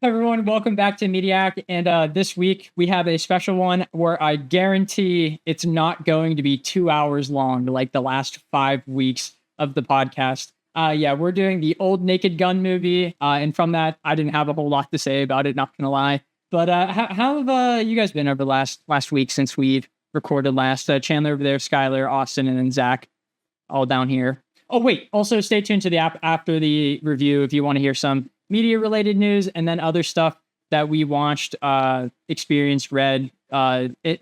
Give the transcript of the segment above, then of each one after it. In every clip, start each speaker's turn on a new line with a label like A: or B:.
A: Everyone, welcome back to Mediak. And this week we have a special one where I guarantee it's not going to be 2 hours long, like the last 5 weeks of the podcast. Yeah, we're doing the old Naked Gun movie. And from that, I didn't have a whole lot to say about it, not gonna lie. But how have you guys been over the last week since we've recorded last? Chandler over there, Skylar, Austin, and then Zach, all down here. Oh, wait. Also, stay tuned to the app after the review if you want to hear some media related news and then other stuff that we watched, experienced, read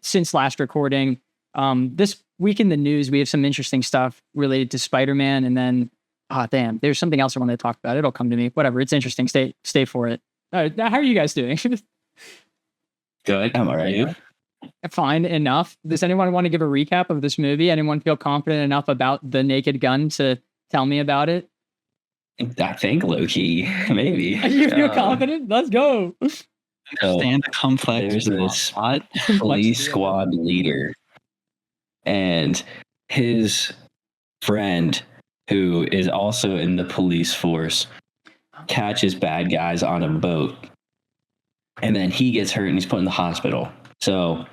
A: since last recording. This week in the news, we have some interesting stuff related to Spider-Man. And then, damn, there's something else I want to talk about. It'll come to me. Whatever. It's interesting. Stay for it. How are you guys doing?
B: Good. I'm all right.
A: Fine enough. Does anyone want to give a recap of this movie? Anyone feel confident enough about the Naked Gun to tell me about it?
B: I think low-key, maybe.
A: You feel confident? Let's go.
C: Understand the complex.
B: There's this police squad leader and his friend, who is also in the police force, catches bad guys on a boat. And then he gets hurt and he's put in the hospital. So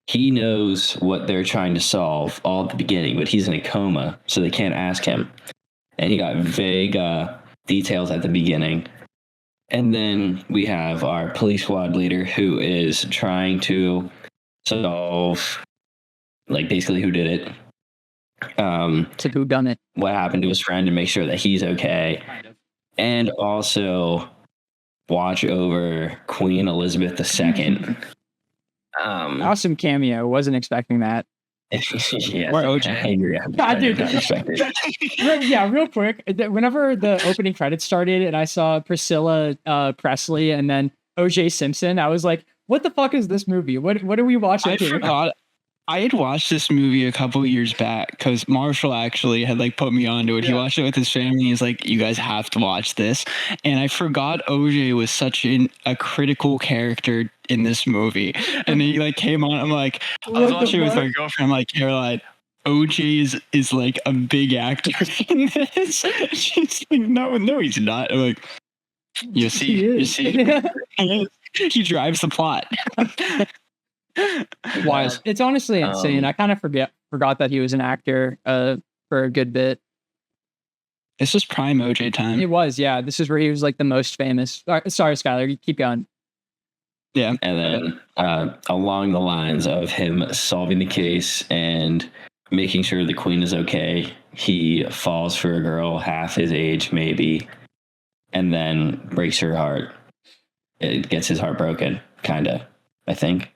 B: he knows what they're trying to solve all at the beginning, but he's in a coma, so they can't ask him. And he got vague details at the beginning. And then we have our police squad leader who is trying to solve, like, basically who did it.
A: To who done it.
B: What happened to his friend and make sure that he's okay. And also watch over Queen Elizabeth II.
A: Awesome cameo. Wasn't expecting that.
B: Yes,
C: or OJ.
B: I agree.
A: Yeah, real quick. Whenever the opening credits started and I saw Priscilla Presley and then OJ Simpson, I was like, what the fuck is this movie? What are we watching?
C: I forgot. I had watched this movie a couple of years back because Marshall actually had put me onto it. He watched it with his family. He's like, you guys have to watch this. And I forgot OJ was such a critical character in this movie. And then he came on. I'm like, I was watching it with my girlfriend. I'm like, Caroline, OJ is like a big actor in this. She's like, no, he's not. I'm like, you see. He drives the plot.
A: Wild. It's honestly insane. I kind of forgot that he was an actor for a good bit.
C: This was prime OJ time.
A: It was, yeah. This is where he was the most famous. Sorry, Skylar, you keep going.
C: Yeah.
B: And then along the lines of him solving the case and making sure the queen is okay, he falls for a girl half his age, maybe, and then breaks her heart. It gets his heart broken, kind of, I think.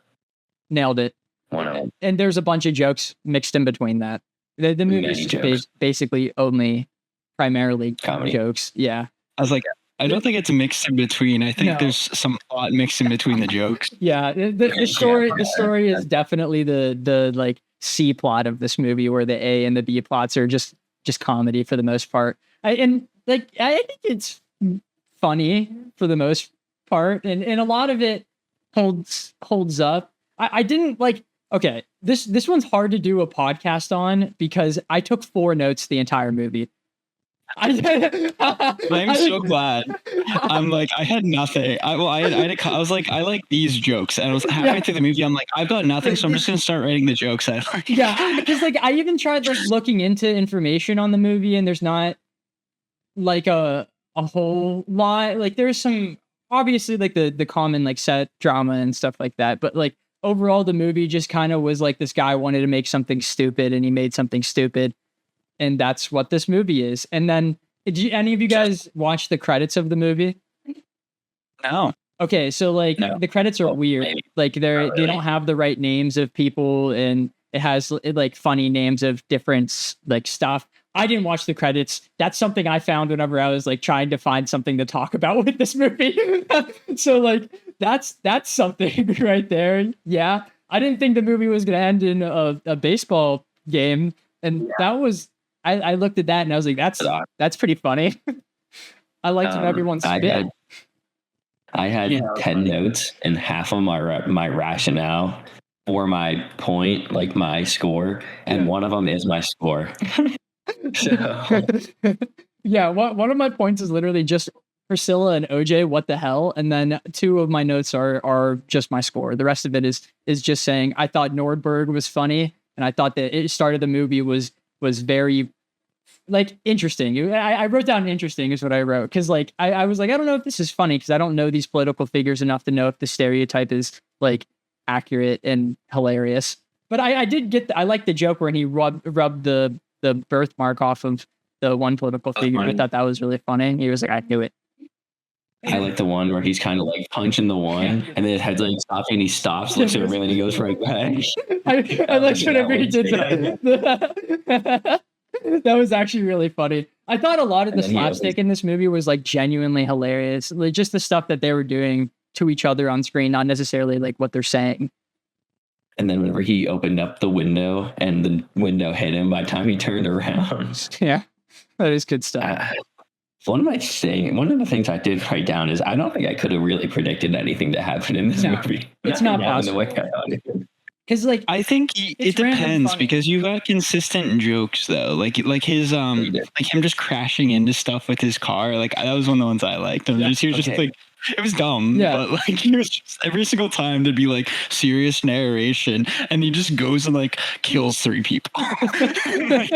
A: Nailed it. And there's a bunch of jokes mixed in between that. The movie is basically only primarily comedy jokes. Yeah.
C: I was like, I don't think it's mixed in between. I think there's some plot mixed in between the jokes.
A: Yeah. The story is definitely the C plot of this movie, where the A and the B plots are just comedy for the most part. I think it's funny for the most part, and a lot of it holds up. I didn't okay, this one's hard to do a podcast on because I took 4 notes the entire movie.
C: I'm so glad. I'm like, I had nothing. I was like, I like these jokes. And I was halfway through the movie, I'm like, I've got nothing, so I'm just going to start writing the jokes I like.
A: Yeah, because I even tried looking into information on the movie, and there's not a whole lot. There's some, obviously, the common set drama and stuff like that, but overall, the movie just kind of was this guy wanted to make something stupid and he made something stupid. And that's what this movie is. And then, did any of you guys watch the credits of the movie?
C: No.
A: Okay, so no. The credits are weird. They don't have the right names of people, and it has funny names of different stuff. I didn't watch the credits. That's something I found whenever I was trying to find something to talk about with this movie. So that's something right there. Yeah. I didn't think the movie was going to end in a baseball game. And that was, I looked at that and I was like, that's pretty funny. I liked everyone's spit.
B: I had 10 notes, and half of them are my rationale for my point, my score. And one of them is my score.
A: So. Yeah, one of my points is literally just Priscilla and OJ, what the hell? And then 2 of my notes are just my score. The rest of it is just saying I thought Nordberg was funny, and I thought that it started the movie was very like interesting. I wrote down interesting is what I wrote, because like I was like, I don't know if this is funny because I don't know these political figures enough to know if the stereotype is like accurate and hilarious. But I did get I like the joke where he rubbed the birthmark off of the one political figure. I thought that was really funny. He was like, I knew it.
B: I like the one where he's kind of like punching the one, and then his head's like stopping, and he stops, looks at him, and then he goes right back.
A: I like whenever he did that. That was actually really funny. I thought a lot of the slapstick in this movie was like genuinely hilarious. Like just the stuff that they were doing to each other on screen, not necessarily like what they're saying.
B: And then whenever he opened up the window and the window hit him by the time he turned around.
A: Yeah, that is good stuff.
B: One of the things I did write down is I don't think I could have really predicted anything to happen in this movie.
A: It's not possible. Because like
C: I think it depends, because you got consistent jokes though, like his like him just crashing into stuff with his car. Like that was one of the ones I liked. He was just like, it was dumb, but like he was just, every single time there'd be like serious narration, and he just goes and like kills 3 people. Like,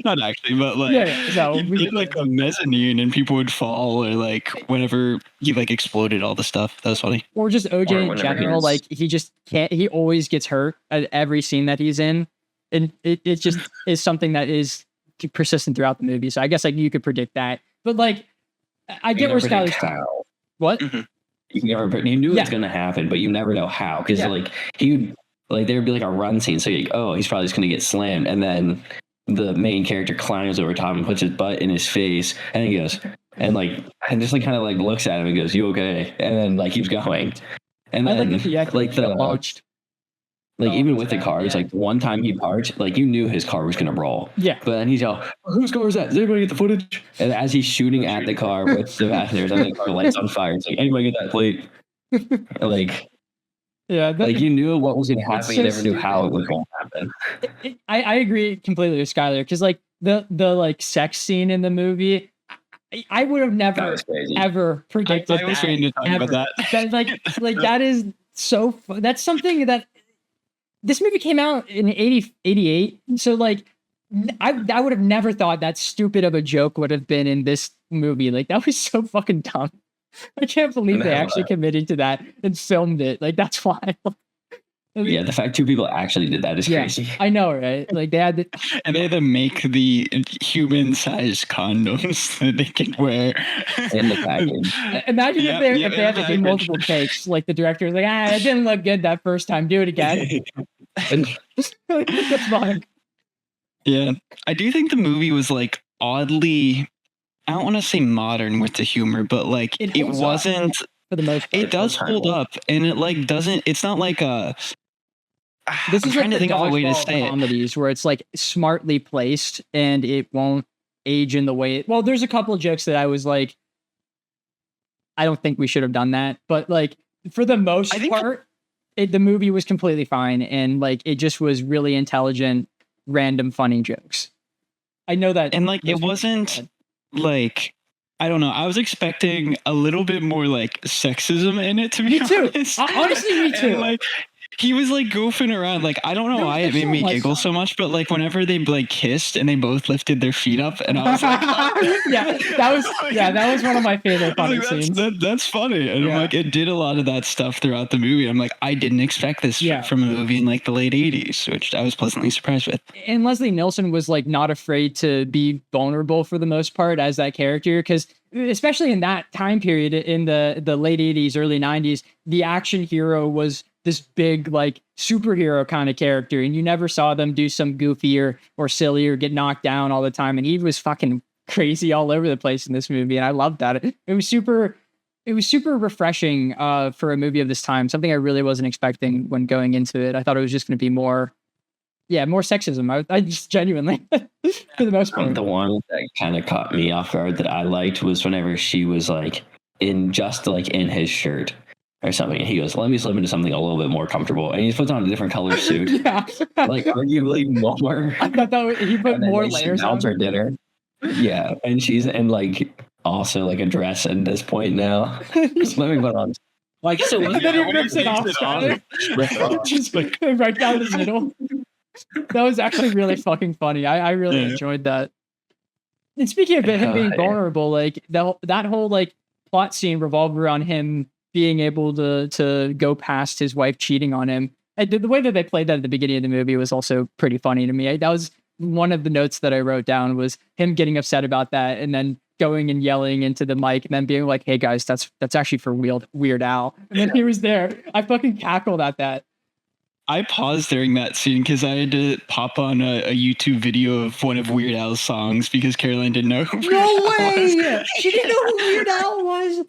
C: not actually, but like he did like a mezzanine and people would fall, or like whenever he like exploded all the stuff. That was funny.
A: Or just OJ in general, like he just can't. He always gets hurt at every scene that he's in, and it just is something that is persistent throughout the movie. So I guess like you could predict that, but like I get where Skyler's. What?
B: Mm-hmm. You knew it's going to happen, but you never know how. Because like there'd be like a run scene, so you're like, oh, he's probably just going to get slammed, and then the main character climbs over top and puts his butt in his face, and he goes and just like kind of like looks at him and goes, "You okay?" And then like keeps going, and then launched. Like even with the cars, like one time he parked, like you knew his car was gonna roll.
A: Yeah.
B: But then he's all, whose car is that? Does anybody get the footage? And as he's shooting at the car with the passengers, and the car lights on fire, it's like, anybody get that plate? Like, like you knew what was gonna happen, you never knew how it was gonna happen.
A: I agree completely with Skyler, because like the like sex scene in the movie, I would have never ever predicted.
C: I was waiting to talk about that.
A: Like that is so. That's something that. This movie came out in 88, so like I would have never thought that stupid of a joke would have been in this movie. Like that was so fucking dumb. I can't believe they actually committed to that and filmed it. Like that's why.
B: Yeah, the fact 2 people actually did that is crazy.
A: I know, right? Like they had
C: and they had to make the human-sized condoms that they can wear
B: in the package.
A: Imagine if they had to do multiple takes. Like the director was like, it didn't look good that first time. Do it again. That's fine.
C: Yeah, I do think the movie was like oddly, I don't want to say modern with the humor, but like it wasn't. For the most part, it does hold up, and it like doesn't. It's not like a.
A: This is like the dodgeball comedies where it's like smartly placed and it won't age in the way. Well, there's a couple of jokes that I was like, I don't think we should have done that, but like for the most part, the movie was completely fine, and like it just was really intelligent, random, funny jokks. I know that,
C: and like it wasn't like. I don't know. I was expecting a little bit more like sexism in it, to be honest.
A: Honestly, me too.
C: And, like he was like goofing around. Like I don't know why it made me giggle so much, but like whenever they like kissed and they both lifted their feet up, and I was like,
A: that was one of my favorite funny scenes.
C: That's funny. And I'm like, it did a lot of that stuff throughout the movie. I'm like, I didn't expect this from a movie in like the late 80s, which I was pleasantly surprised with.
A: And Leslie Nielsen was like not afraid to be vulnerable for the most part as that character, because especially in that time period in the late 80s, early 90s, the action hero was this big like superhero kind of character, and you never saw them do some goofier or sillier, get knocked down all the time. And he was fucking crazy all over the place in this movie, and I loved that. It was super refreshing for a movie of this time. Something I really wasn't expecting when going into it. I thought it was just going to be more sexism. I just genuinely, for the most part.
B: The one that kind of caught me off guard that I liked was whenever she was like in his shirt or something, and he goes, "Let me slip into something a little bit more comfortable," and he puts on a different color suit. Like arguably more.
A: I thought he put more layers on
B: her dinner. Yeah, and she's and like also like a dress at this point now. Just let me put on.
D: Well, I guess it was.
A: And then he rips it off, just like right down the middle. That was actually really fucking funny. I really enjoyed that. And speaking of him being vulnerable, like that whole like plot scene revolved around him being able to go past his wife cheating on him. And the way that they played that at the beginning of the movie was also pretty funny to me. That was one of the notes that I wrote down, was him getting upset about that and then going and yelling into the mic and then being like, "Hey guys, that's actually for Weird Al." And then he was there. I fucking cackled at that.
C: I paused during that scene because I had to pop on a YouTube video of one of Weird Al's songs because Caroline didn't know who Weird Al was.
A: She didn't know who Weird Al was.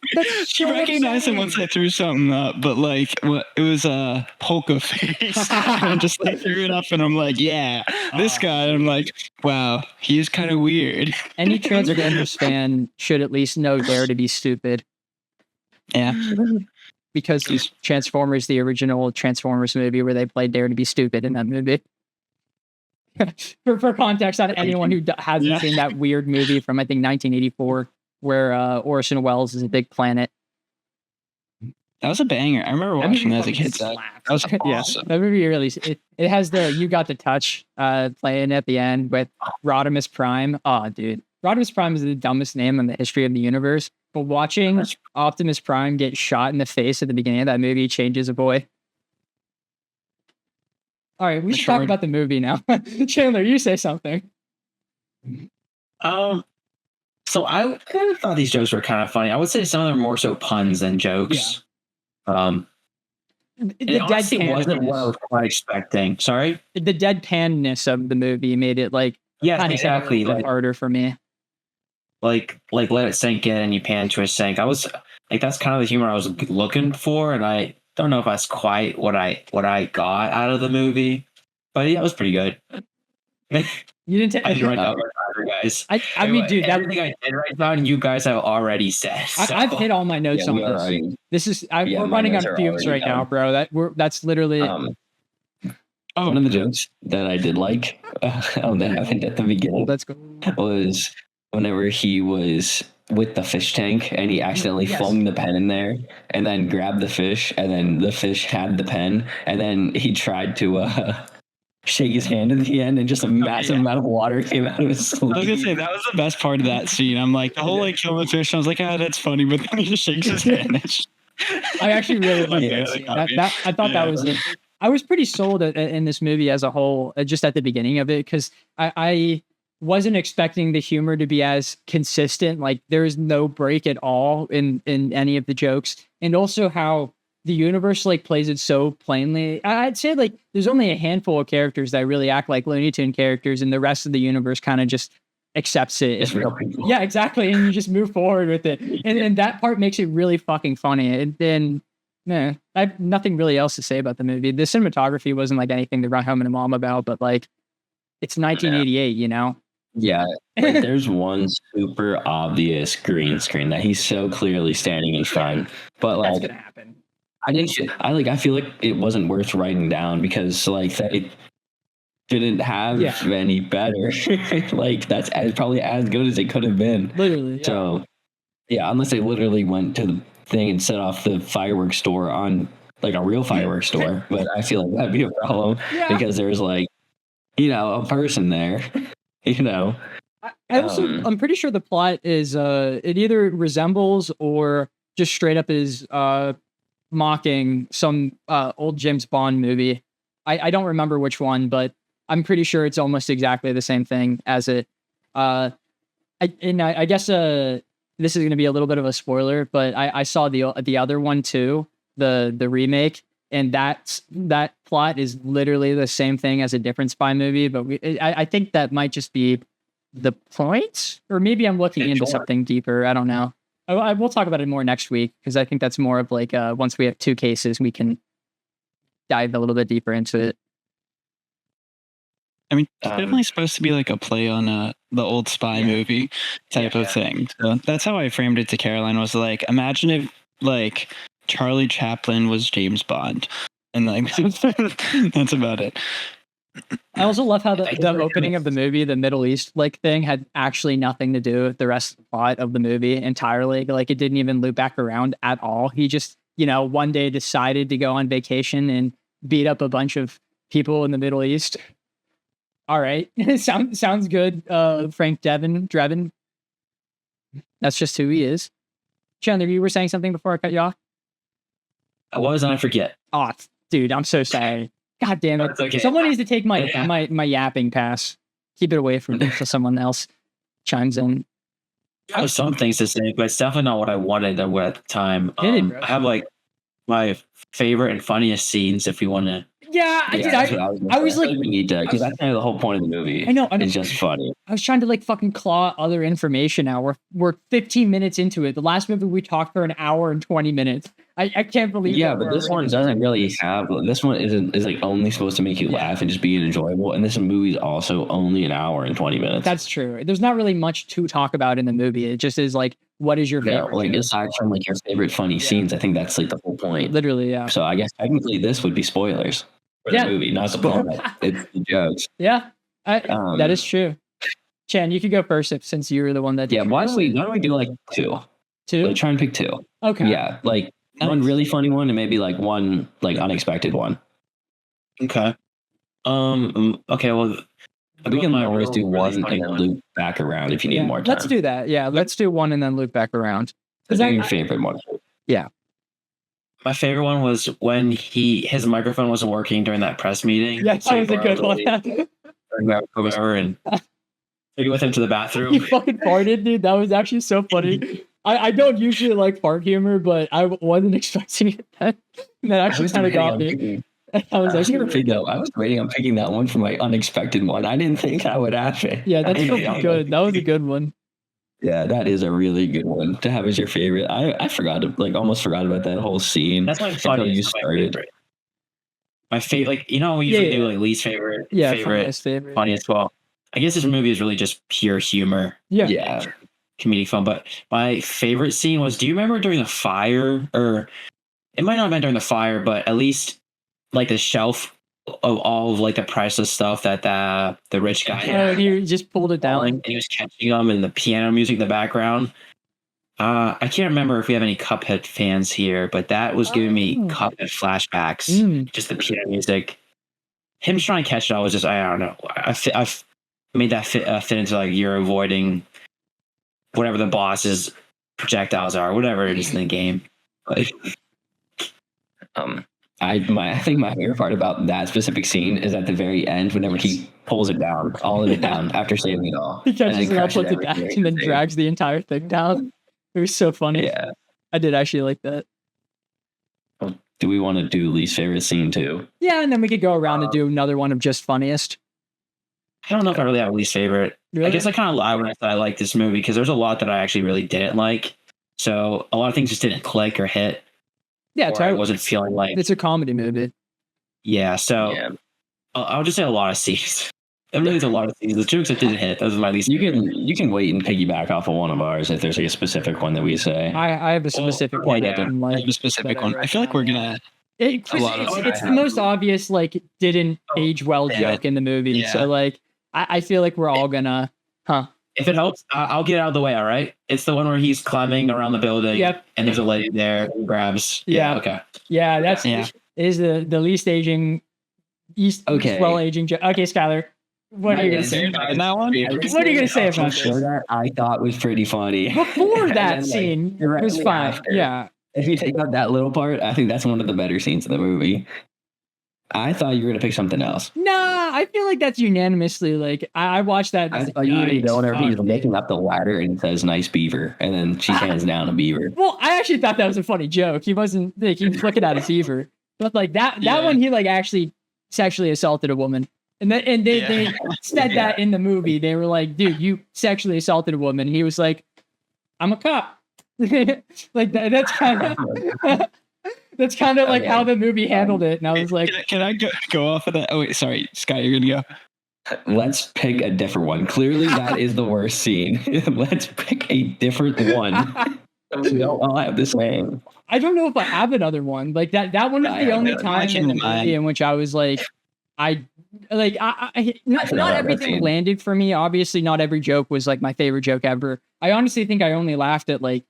C: She recognized him once I threw something up, but like it was a Polka Face. And just like threw it up and I'm like, yeah, this guy. And I'm like, wow, he is kind of weird.
A: Any Transformers fan should at least know Dare to Be Stupid.
C: Yeah.
A: Because Transformers, the original Transformers movie where they played Dare to Be Stupid in that movie. for context on anyone who hasn't seen that weird movie from, I think, 1984, where Orson Welles is a big planet.
C: That was a banger. I remember watching that as a kid. That was awesome.
A: Yeah, that movie really, it has the You Got the Touch playing at the end with Rodimus Prime. Oh, dude. Rodimus Prime is the dumbest name in the history of the universe. But watching Optimus Prime get shot in the face at the beginning of that movie changes a boy. All right, we should talk about the movie now. Chandler, you say something.
D: So I kind of thought these jokes were kind of funny. I would say some of them are more so puns than jokes. Yeah. It honestly wasn't what I was quite expecting. Sorry?
A: The deadpanness of the movie made it like
D: exactly
A: harder for me.
D: Like let it sink in and you pan to a sink. I was like, that's kind of the humor I was looking for, and I don't know if that's quite what I got out of the movie, but yeah, it was pretty good.
A: You didn't
D: I didn't write down guys.
A: I mean, dude,
D: everything I did write down, you guys have already said. So.
A: I've hit all my notes on this. We're running on fumes right now, bro. That's literally.
B: One of the jokes that I did like that happened at the beginning.
A: Let's go.
B: Was whenever he was with the fish tank and he accidentally flung the pen in there and then grabbed the fish, and then the fish had the pen, and then he tried to shake his hand at the end and just a massive amount of water came out of his sleeve.
C: I was gonna say that was the best part of that scene. I'm like, the whole like kill the fish, I was like, that's funny, but then he just shakes his hand.
A: I actually really like that scene. I thought that was it. I was pretty sold in this movie as a whole, just at the beginning of it, because I wasn't expecting the humor to be as consistent. Like there's no break at all in any of the jokes, and also how the universe like plays it so plainly. I'd say like there's only a handful of characters that really act like Looney Tune characters, and the rest of the universe kind of just accepts it.
B: It's real people.
A: Yeah, exactly, and you just move forward with it, and that part makes it really fucking funny. And then, I have nothing really else to say about the movie. The cinematography wasn't like anything to run home and mom about, but like it's 1988, you know.
B: Yeah, like there's one super obvious green screen that he's so clearly standing in front, but like
A: that's gonna happen.
B: I feel like it wasn't worth writing down because like it didn't have any better. Like that's probably as good as it could have been.
A: Literally. Yeah.
B: So unless they literally went to the thing and set off the fireworks store on like a real fireworks store, but I feel like that'd be a problem because there's like, a person there.
A: I'm pretty sure the plot is it either resembles or just straight up is mocking some old James Bond movie. I don't remember which one, but I'm pretty sure it's almost exactly the same thing as it. I guess this is going to be a little bit of a spoiler, but I saw the other one too, the remake. And that plot is literally the same thing as a different spy movie, but I think that might just be the point, or maybe I'm looking into something deeper. I don't know. We'll talk about it more next week because I think that's more of like once we have two cases, we can dive a little bit deeper into it.
C: I mean, it's definitely supposed to be like a play on the old spy movie type of thing. So that's how I framed it to Caroline. Was like, imagine if like Charlie Chaplin was James Bond, and like that's about it.
A: I also love how
D: I guess
A: the
D: we're
A: opening of the movie, the Middle East like thing, had actually nothing to do with the rest of the plot of the movie entirely. Like it didn't even loop back around at all. He just, one day decided to go on vacation and beat up a bunch of people in the Middle East. All right, sounds good. Frank Drebin. That's just who he is. Chandler, you were saying something before I cut you off.
D: I was, and I forget.
A: Oh, dude, I'm so sorry. God damn it!
D: Okay.
A: Someone needs to take my yapping pass. Keep it away from so someone else chimes in.
D: I have some things to say, but it's definitely not what I wanted at the time.
A: Hit it, bro.
D: I have like my favorite and funniest scenes. If we want to,
A: Yeah,
B: that's what
A: I was like,
B: we need to, because that's kind of the whole point of the movie.
A: I know.
B: It's just funny.
A: I was trying to like fucking claw other information now. We're 15 minutes into it. The last movie we talked for an hour and 20 minutes. I can't believe.
B: Yeah, but this one doesn't really have. This one is like only supposed to make you laugh and just be enjoyable. And this movie's also only an hour and 20 minutes.
A: That's true. There's not really much to talk about in the movie. It just is like, what is your favorite?
B: Like aside from like your favorite funny scenes, I think that's like the whole point.
A: Literally, yeah.
B: So I guess technically this would be spoilers for the movie, not the plot. It's the jokes.
A: Yeah, that is true. Chan, you could go first since you were the one that.
B: Yeah, why don't we do like two?
A: Two?
B: Try and pick two.
A: Okay.
B: Yeah, like one really funny one and maybe like one like unexpected one.
D: Okay. Okay. Well,
B: we can always do one and then loop back around if you need more time.
A: Let's do that. Yeah, let's do one and then loop back around.
B: Is that your favorite one?
A: Yeah.
D: My favorite one was when his microphone wasn't working during that press meeting.
A: Yeah, that was a good one.
D: Grab over and take it with him to the bathroom.
A: You fucking farted, dude. That was actually so funny. I don't usually like fart humor, but I wasn't expecting it. That actually kind of got me. I was
B: waiting on picking that one for my unexpected one. I didn't think I would ask it.
A: Yeah, that's so good. That was a good one.
B: Yeah, that is a really good one to have as your favorite. I forgot, almost forgot about that whole scene.
D: That's my funny.
B: You started.
D: My favorite, like we usually do like least favorite, favorite, funniest. Well, I guess this movie is really just pure humor.
A: Yeah.
D: Comedic fun. But my favorite scene was, do you remember during the fire, or it might not have been during the fire, but at least like the shelf of all of like the priceless stuff that the rich guy had.
A: He just pulled it down
D: and he was catching them, and the piano music in the background. I can't remember if we have any Cuphead fans here, but that was giving me Cuphead flashbacks. Just the piano music. Him trying to catch it all was just, I don't know. I've made that fit into like you're avoiding whatever the boss's projectiles are, whatever it is in the game. Like,
B: I think my favorite part about that specific scene is at the very end, whenever he pulls it down, all of it down after saving it all.
A: He catches it all, puts it back, and then drags the entire thing down. It was so funny.
B: Yeah.
A: I did actually like that.
B: Well, do we want to do least favorite scene too?
A: Yeah, and then we could go around and do another one of just funniest.
D: I don't know if I really have a least favorite.
A: Really?
D: I guess I kind of lied when I said I liked this movie, because there's a lot that I actually really didn't like. So a lot of things just didn't click or hit.
A: Yeah,
D: I wasn't feeling like
A: it's a comedy movie.
D: Yeah, so I'll just say a lot of scenes. It really is a lot of scenes. The jokes that didn't hit, those are my least.
B: You can wait and piggyback off of one of ours if there's like a specific one that we say.
A: I have a specific one.
C: Yeah, I have a specific one. I feel like we're gonna.
A: It's the most obvious, like, didn't age well joke in the movie. Yeah. So like, I feel like we're all gonna,
D: If it helps, I'll get out of the way. All right. It's the one where he's climbing around the building.
A: Yep.
D: And there's a lady there who grabs.
A: Yeah.
D: Okay.
A: Yeah, that's is the least aging, well aging joke. Okay, Skylar, what are you gonna say about that one? What are you gonna say about this?
B: That I thought was pretty funny.
A: Before that scene, it was fine.
B: After.
A: Yeah.
B: If you take out that little part, I think that's one of the better scenes in the movie. I thought you were gonna pick something else.
A: Nah, I feel like that's unanimously. Like I watched that.
B: I thought you were gonna go whenever he's making up the ladder and says "nice beaver," and then she hands down a beaver.
A: Well, I actually thought that was a funny joke. He wasn't like he was looking at his beaver, but like that one, he like actually sexually assaulted a woman, and they said that in the movie. They were like, "Dude, you sexually assaulted a woman." And he was like, "I'm a cop." Like that's kind of. That's kind of like how the movie handled it. And I was like,
C: can I go off of that? Oh, wait, sorry. Sky, you're going to
B: go. Let's pick a different one. Clearly, that is the worst scene. Let's pick a different one. We don't all have the same.
A: I don't know if I have another one. Like that one is the only time in the movie in which I was like, I like not everything landed for me. Obviously, not every joke was like my favorite joke ever. I honestly think I only laughed at like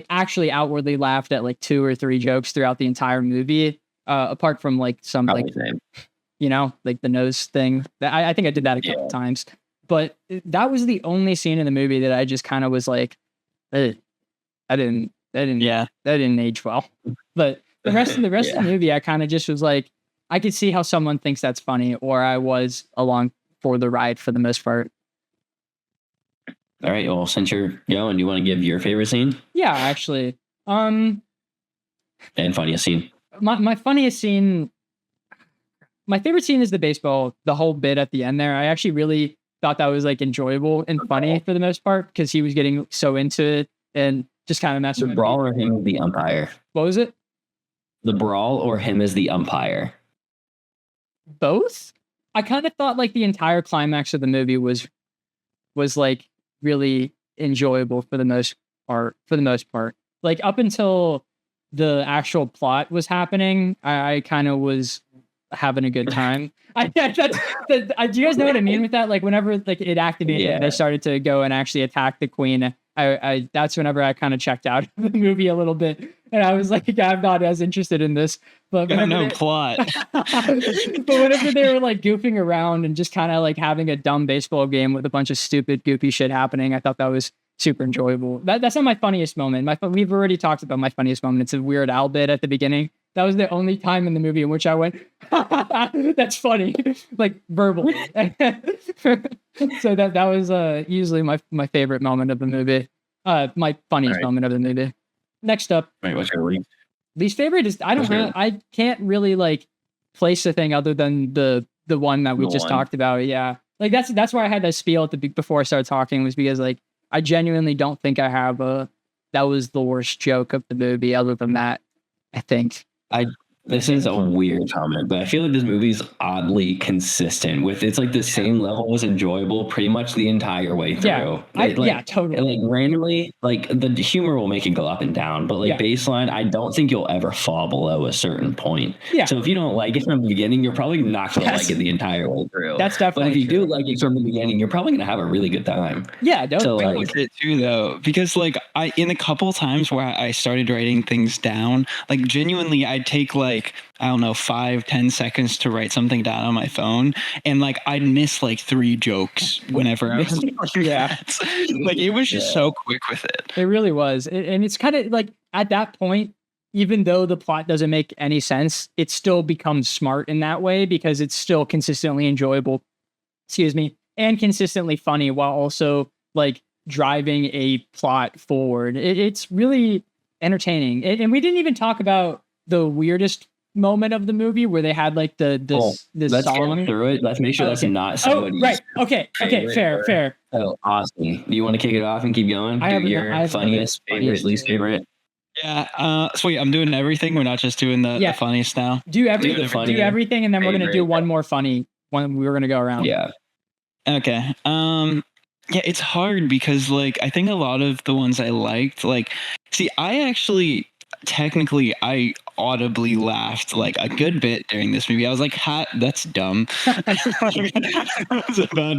A: actually outwardly laughed at like 2 or 3 jokes throughout the entire movie. Apart from like some
B: Probably
A: like
B: same.
A: like the nose thing. That I think I did that a couple times. But that was the only scene in the movie that I just kind of was like, that didn't age well. But the rest of the movie, I kind of just was like, I could see how someone thinks that's funny, or I was along for the ride for the most part.
B: All right. Well, since you're going, you want to give your favorite scene?
A: Yeah, actually.
B: And funniest scene.
A: My funniest scene. My favorite scene is the whole bit at the end there. I actually really thought that was like enjoyable and funny for the most part because he was getting so into it and just kind of messing with
B: the brawl or him as the umpire.
A: What was it?
B: The brawl or him as the umpire.
A: Both. I kind of thought like the entire climax of the movie was like really enjoyable for the most part. Like up until the actual plot was happening, I kind of was having a good time. Do you guys know what I mean with that? Like whenever like it activated and I started to go and actually attack the queen, I that's whenever I kind of checked out of the movie a little bit. And I was like, I'm not as interested in this. But
C: plot.
A: But whenever they were like goofing around and just kind of like having a dumb baseball game with a bunch of stupid, goofy shit happening, I thought that was super enjoyable. That's not my funniest moment. We've already talked about my funniest moment. It's a Weird Al bit at the beginning. That was the only time in the movie in which I went, that's funny, like verbally. So that was usually my favorite moment of the movie. My funniest moment of the movie. Next up.
B: Wait, what's your
A: least favorite is I can't really like place a thing other than the one that we just talked about. Yeah. Like that's why I had that spiel before I started talking, was because like I genuinely don't think I have that was the worst joke of the movie other than that, I think.
B: This is a weird comment, but I feel like this movie's oddly consistent with it's like the same level was enjoyable pretty much the entire way through.
A: Yeah, totally.
B: Like randomly, like the humor will make it go up and down, but like baseline, I don't think you'll ever fall below a certain point. Yeah. So if you don't like it from the beginning, you're probably not going to like it the entire way through.
A: That's definitely.
B: But if you do like it from the beginning, you're probably going to have a really good time.
A: Yeah, don't
C: so like it too though, because like in a couple times where I started writing things down, like genuinely, I'd take like, I don't know, 5-10 seconds to write something down on my phone, and like I'd miss like 3 jokes whenever I was like it was just so quick with it.
A: It really was. And it's kind of like at that point, even though the plot doesn't make any sense, it still becomes smart in that way because it's still consistently enjoyable, and consistently funny while also like driving a plot forward. It's really entertaining. And we didn't even talk about the weirdest moment of the movie where they had like this
B: let's
A: song.
B: Get through it. Let's make sure that's not somebody's.
A: Oh, right. Okay. Fair.
B: Oh, awesome. Do you want to kick it off and keep going?
A: I have
B: your funniest, favorite, least favorite.
C: Yeah. Sweet. I'm doing everything. We're not just doing the funniest now.
A: Do everything, and then we're gonna do one more funny one. We're gonna go around.
B: Yeah.
C: Okay. Yeah, it's hard because like I think a lot of the ones I liked, like, see, I audibly laughed like a good bit during this movie. I was like, that's dumb. That's about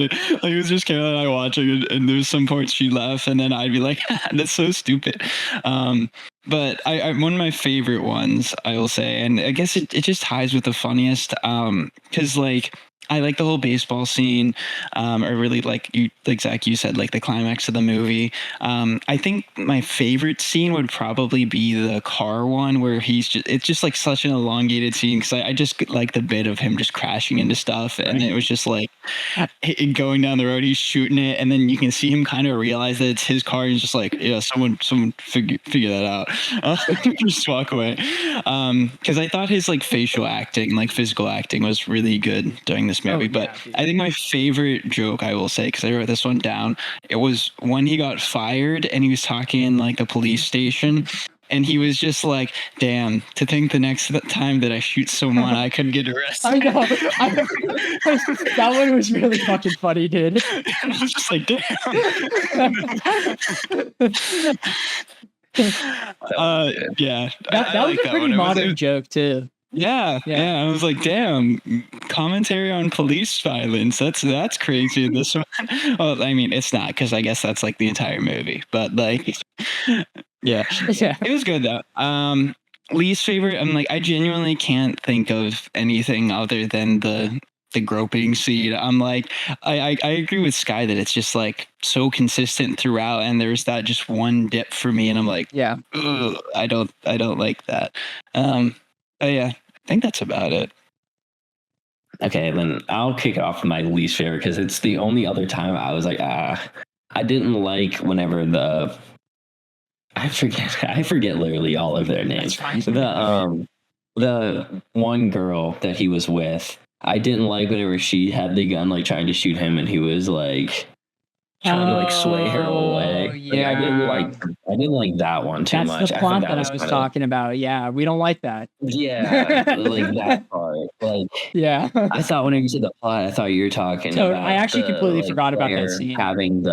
C: it. Like it was just Kayla and I watching, and there's some parts she laughed, and then I'd be like, that's so stupid. But I one of my favorite ones, I will say, and I guess it just ties with the funniest, because like I like the whole baseball scene. I really like Zach, you said like the climax of the movie. I think my favorite scene would probably be the car one where it's just like such an elongated scene because I just like the bit of him just crashing into stuff, and it was just like going down the road, he's shooting it, and then you can see him kind of realize that it's his car. And he's just like, yeah, someone figure that out. Just walk away. Because I thought his like facial acting, like physical acting, was really good during this movie. But I think my favorite joke, I will say, because I wrote this one down, it was when he got fired and he was talking in like the police station, and he was just like, damn, to think the next time that I shoot someone I could get arrested.
A: I know. That one was really fucking funny, dude.
C: I was just like, damn. Yeah.
A: That was a pretty modern joke too.
C: Yeah. I was like, damn, commentary on police violence. That's crazy. This one. Well, I mean, it's not, because I guess that's like the entire movie. But like, yeah, it was good though. Least favorite. I'm like, I genuinely can't think of anything other than the groping scene. I'm like, I agree with Sky that it's just like so consistent throughout, and there's that just one dip for me, and I'm like,
A: Yeah.
C: I don't like that. But yeah, I think that's about it.
B: Okay, then I'll kick off with my least favorite, because it's the only other time I was like, I didn't like whenever I forget literally all of their names. The one girl that he was with, I didn't like whenever she had the gun, like trying to shoot him, and he was like trying to like sway her away.
A: Yeah,
B: I didn't like that one too much.
A: That's the plot that I was talking about. Yeah, we don't like that.
B: Yeah, like that part. Like,
A: yeah.
B: I thought when you said the plot, I thought you were talking.
A: So
B: about
A: I actually completely
B: like,
A: forgot about that scene.
B: Having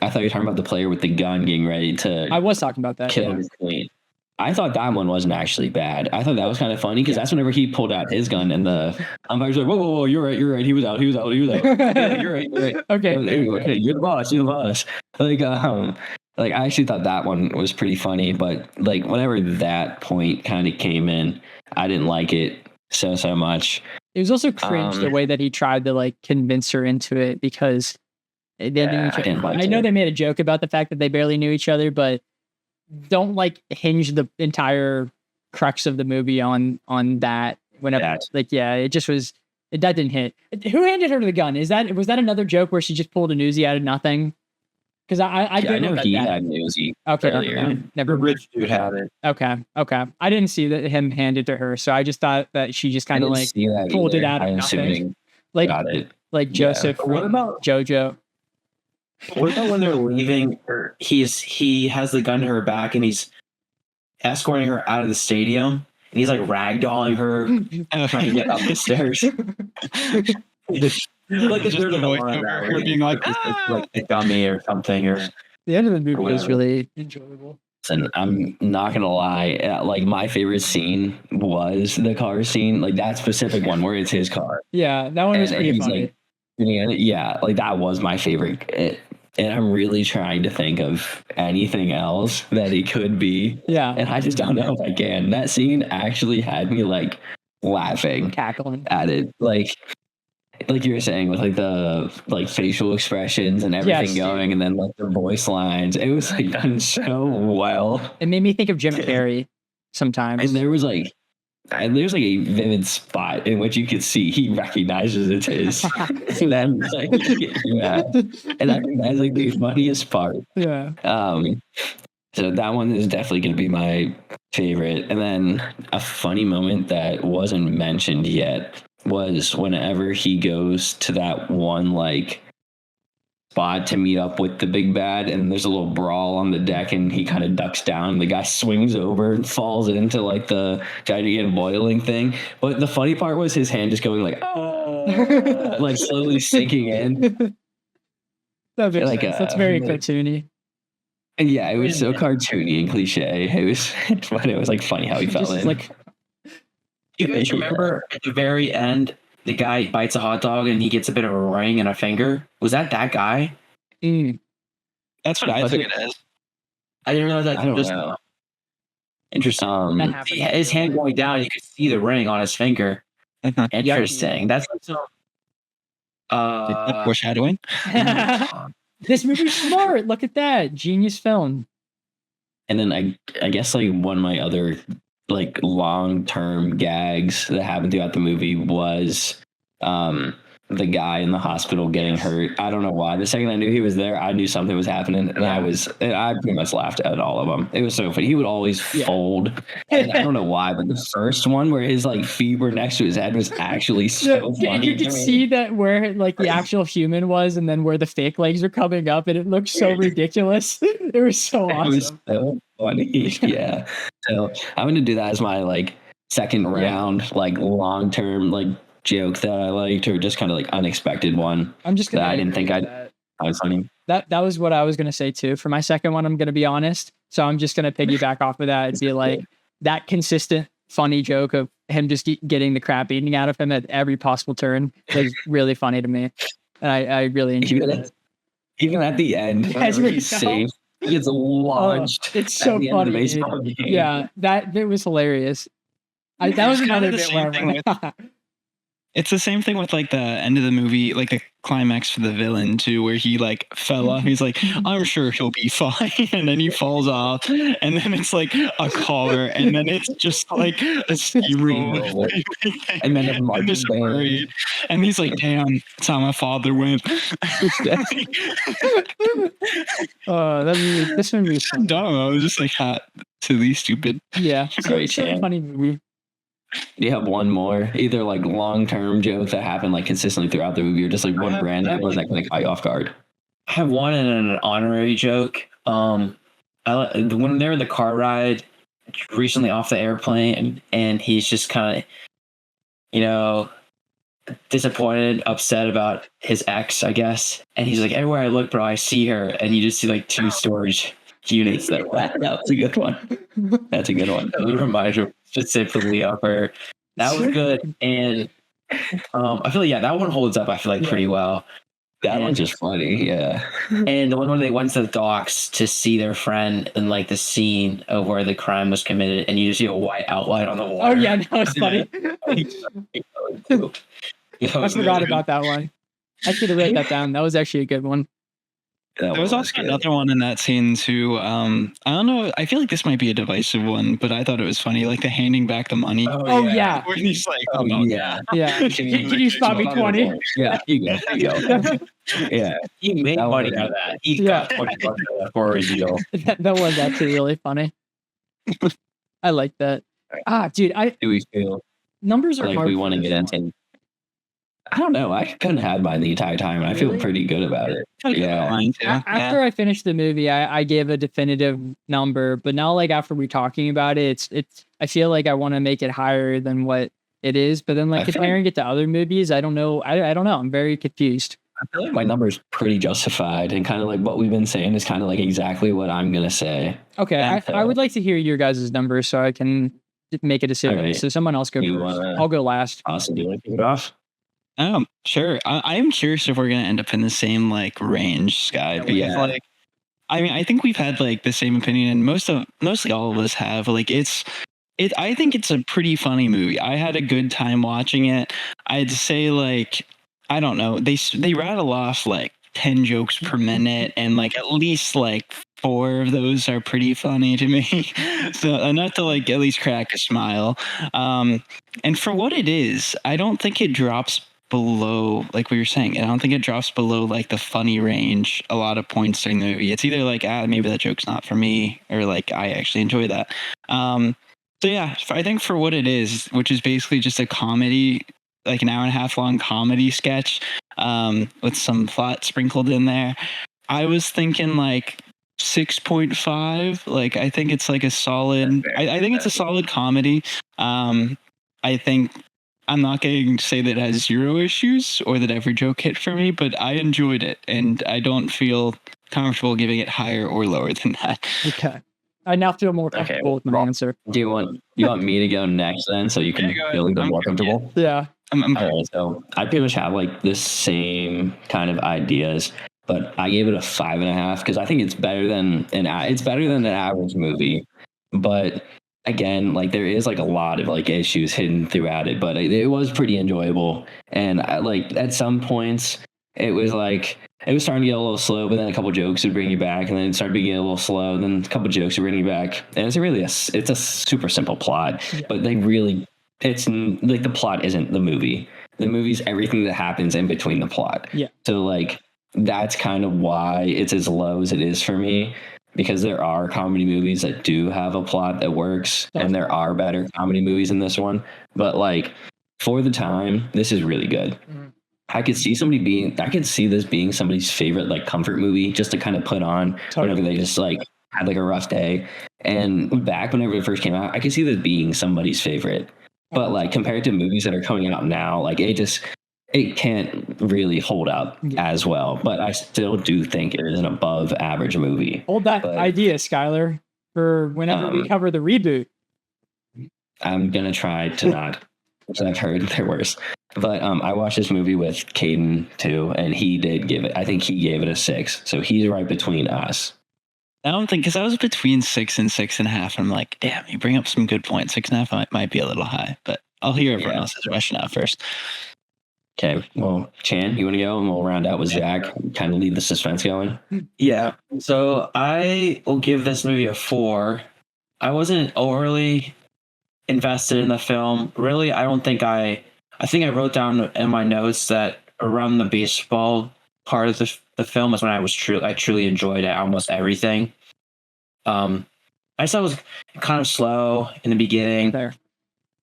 B: I thought you were talking about the player with the gun getting ready to.
A: I was talking about that.
B: Kill his queen. I thought that one wasn't actually bad. I thought that was kind of funny, because that's whenever he pulled out his gun and the umpire's like, whoa, you're right. He was out. Yeah, you're right.
A: Okay.
B: You're the boss. Like I actually thought that one was pretty funny, but like whenever that point kind of came in, I didn't like it so much.
A: It was also cringe the way that he tried to like convince her into it, because they didn't I know they made a joke about the fact that they barely knew each other, but don't like hinge the entire crux of the movie on that. Whenever it just was that didn't hit. Who handed her the gun? Was that another joke where she just pulled a Uzi out of nothing? Because I know
B: he had Uzi.
A: Okay,
B: earlier.
A: Never.
D: Rich dude had it.
A: Okay. I didn't see that him hand it to her, so I just thought that she just kind of like pulled it out of nothing. Like
B: got it.
A: Like Joseph.
D: Yeah. What about
A: JoJo?
D: What about when they're leaving? He has the gun to her back, and he's escorting her out of the stadium, and he's like ragdolling her, trying to get up the stairs. Like
C: just her being like
D: a dummy or something. Or
A: the end of the movie was really enjoyable.
B: And I'm not gonna lie, like my favorite scene was the car scene, like that specific one where it's his car.
A: Yeah, that one was pretty funny.
B: Like, yeah, like that was my favorite. And I'm really trying to think of anything else that it could be.
A: Yeah.
B: And I just don't know if I can. That scene actually had me like laughing,
A: cackling
B: at it. Like you were saying, with like the like facial expressions and everything going, and then like the voice lines. It was like done so well.
A: It made me think of Jim Carrey sometimes.
B: And there's like a vivid spot in which you could see he recognizes it's his. And then like, yeah. And I think that's like the funniest part.
A: Yeah.
B: So that one is definitely going to be my favorite. And then a funny moment that wasn't mentioned yet was whenever he goes to that one like spot to meet up with the big bad, and there's a little brawl on the deck, and he kind of ducks down. The guy swings over and falls into like the gigantic boiling thing. But the funny part was his hand just going like, oh, like slowly sinking in.
A: That makes sense. That's very cartoony.
B: And yeah, it was so cartoony and cliche. It was, but it was like funny how he fell in.
A: Like,
D: you guys remember at the very end, the guy bites a hot dog and he gets a bit of a ring and a finger? Was that guy?
C: That's what I think it is.
D: I didn't realize that.
B: I don't know.
D: Interesting. His hand going down, you could see the ring on his finger. Interesting. That's
C: foreshadowing.
A: This movie's smart. Look at that. Genius film.
B: And then I guess like one of my other like long-term gags that happened throughout the movie was the guy in the hospital getting hurt. I don't know why. The second I knew he was there, I knew something was happening, and I pretty much laughed at all of them. It was so funny. He would always fold. And I don't know why, but the first one where his like feet were next to his head was actually so funny.
A: You could see that where like the actual human was, and then where the fake legs are coming up, and it looked so ridiculous. It was so awesome.
B: It was so funny. Yeah. So I'm gonna do that as my like second round, like long-term like joke that I liked, or just kind of like unexpected one.
A: I'm just gonna.
B: I didn't think I was funny.
A: That was what I was gonna say too. For my second one, I'm gonna be honest. So I'm just gonna piggyback off of that and be like that consistent funny joke of him just getting the crap beaten out of him at every possible turn was really funny to me. And I really enjoyed it.
B: Even at the end, he's safe. He gets launched.
A: It's so funny. Yeah, that bit was hilarious. That was another bit where I went.
C: It's the same thing with like the end of the movie, like the climax for the villain too, where he like fell off. He's like, I'm sure he'll be fine. And then he falls off. And then it's like a car. And then it's just like a steamroller.
B: And then a marching band.
C: And he's like, damn, that's how my father went.
A: This movie was
C: so dumb. I was just like, silly, stupid.
A: Yeah. It's a funny movie.
B: Do you have one more, either like long-term joke that happened like consistently throughout the movie, or just like one random one that can caught you off guard?
D: I have one and an honorary joke. When they're in the car ride recently off the airplane, and he's just kind of, disappointed, upset about his ex, I guess. And he's like, everywhere I look, bro, I see her, and you just see like 2 storage units there.
B: That was a good one. That's a good one.
D: It reminds me specifically of her. That was good. And I feel like, that one holds up, I feel like, pretty well.
B: That one's just funny, yeah.
D: And the one where they went to the docks to see their friend in like the scene of where the crime was committed, and you just see a white outline on the water.
A: Oh yeah, that was funny. I forgot about that one. I should have written that down. That was actually a good one.
C: There was also another one in that scene too. I don't know. I feel like this might be a divisive one, but I thought it was funny, like the handing back the money.
A: Oh yeah.
C: Where he's like,
B: yeah.
A: Can you spot me 20?
B: Yeah, you go. Yeah,
D: he made money out of that. He got 20 bucks out of that for a deal.
A: That was actually really funny. I like that. Dude,
B: do we feel
A: numbers are
B: like
A: hard
B: we want to get into? I don't know. I couldn't have mine the entire time, and I feel pretty good about it. Yeah.
A: After I finished the movie, I gave a definitive number, but now, like after we're talking about it, it's. I feel like I want to make it higher than what it is, but then like comparing it to other movies, I don't know. I don't know. I'm very confused.
B: I feel like my number is pretty justified, and kind of like what we've been saying is kind of like exactly what I'm gonna say.
A: Okay, I would like to hear your guys' numbers so I can make a decision. Right. So someone else go first. I'll go last.
B: Awesome. Do you want to kick it off?
C: Sure. I am curious if we're gonna end up in the same like range, Sky. Because like, I mean, I think we've had like the same opinion, and mostly all of us have. Like, I think it's a pretty funny movie. I had a good time watching it. I'd say like, I don't know, they rattle off like 10 jokes per minute, and like at least like 4 of those are pretty funny to me. So enough to like at least crack a smile. And for what it is, I don't think it drops below, like we were saying, I don't think it drops below like the funny range a lot of points during the movie. It's either like, maybe that joke's not for me, or like I actually enjoy that. So yeah, I think for what it is, which is basically just a comedy, like an hour and a half long comedy sketch, with some plot sprinkled in there, I was thinking like 6.5. Like I think it's like a solid. I think it's a solid comedy. I think I'm not going to say that it has 0 issues or that every joke hit for me, but I enjoyed it, and I don't feel comfortable giving it higher or lower than that.
A: Okay. I now feel more comfortable with my answer.
B: Do you want me to go next then, so you can feel a little more comfortable?
A: Yeah.
B: All right, so I pretty much have like the same kind of ideas, but I gave it a 5.5 because I think it's better than an average movie. But again, like there is like a lot of like issues hidden throughout it, but it was pretty enjoyable. And I, like at some points, it was starting to get a little slow, but then a couple jokes would bring you back, and then it started to get a little slow, and then a couple jokes would bring you back. And it's a super simple plot, but it's like the plot isn't the movie. The movie's everything that happens in between the plot.
A: Yeah.
B: So like that's kind of why it's as low as it is for me, because there are comedy movies that do have a plot that works, and there are better comedy movies than this one. But like for the time, this is really good. Mm-hmm. I could see this being somebody's favorite like comfort movie just to kind of put on whenever they just like had like a rough day. And back whenever it first came out, I could see this being somebody's favorite. But like compared to movies that are coming out now, like it can't really hold up as well. But I still do think it is an above average movie.
A: Hold that idea, Skylar, for whenever we cover the reboot.
B: I'm gonna try to not, because I've heard they're worse. But I watched this movie with Caden too, and he did give it. I think he gave it a 6, so he's right between us.
C: I don't think, because I was between 6 and 6.5. I'm like, damn, you bring up some good points. 6.5 might be a little high, but I'll hear everyone else's question out first.
B: Okay, well, Chan, you want to go, and we'll round out with Zach, kind of leave the suspense going.
D: Yeah. So I will give this movie a 4. I wasn't overly invested in the film. Really, I don't think I think I wrote down in my notes that around the baseball part of the film is when I truly enjoyed almost everything. I just thought it was kind of slow in the beginning.
A: There.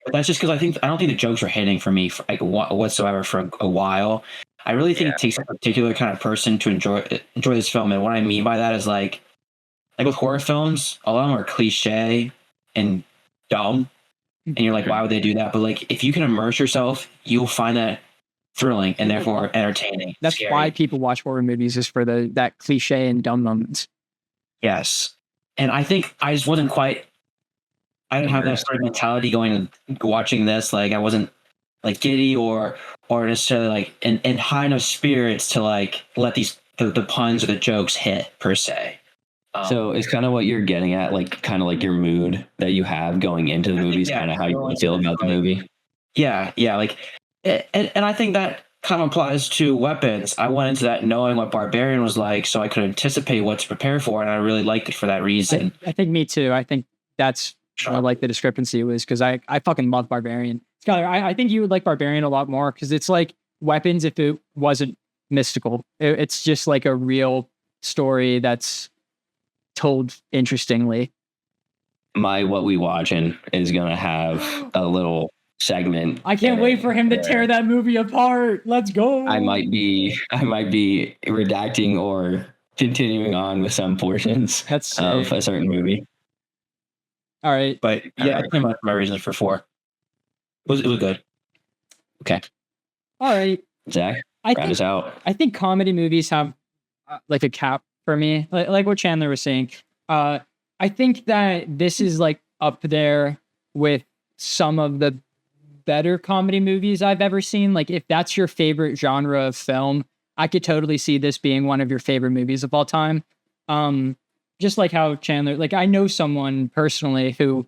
D: But that's just because I don't think the jokes were hitting for me for whatsoever for a while. I really think it takes a particular kind of person to enjoy this film, and what I mean by that is like with horror films, a lot of them are cliche and dumb, and you're like, why would they do that? But like, if you can immerse yourself, you'll find that thrilling and therefore entertaining.
A: That's
D: scary.
A: why people watch horror movies, is for that cliche and dumb moments.
D: Yes, and I think I just wasn't quite. I didn't have that sort of mentality going and watching this. Like I wasn't like giddy or necessarily like in high enough spirits to like let the puns or the jokes hit per se.
B: So it's kind of what you're getting at, like kind of like your mood that you have going into the movie is kind of how you feel about the movie.
D: Yeah, like, and I think that kind of applies to weapons. I went into that knowing what Barbarian was like, so I could anticipate what to prepare for, and I really liked it for that reason.
A: I think me too. I think that's like the discrepancy was, because I fucking love Barbarian. Skylar, I think you would like Barbarian a lot more, because it's like weapons if it wasn't mystical. It's just like a real story that's told interestingly.
B: My What We Watching is gonna have a little segment.
A: I can't wait for him to tear that movie apart. Let's go.
B: I might be redacting or continuing on with some portions of a certain movie.
A: All right.
D: But yeah, that's pretty much my reason for 4. It was good.
B: Okay.
A: All right.
B: Zach, round us out.
A: I think comedy movies have like a cap for me, like what Chandler was saying. I think that this is like up there with some of the better comedy movies I've ever seen. Like if that's your favorite genre of film, I could totally see this being one of your favorite movies of all time. Just like how Chandler, like I know someone personally who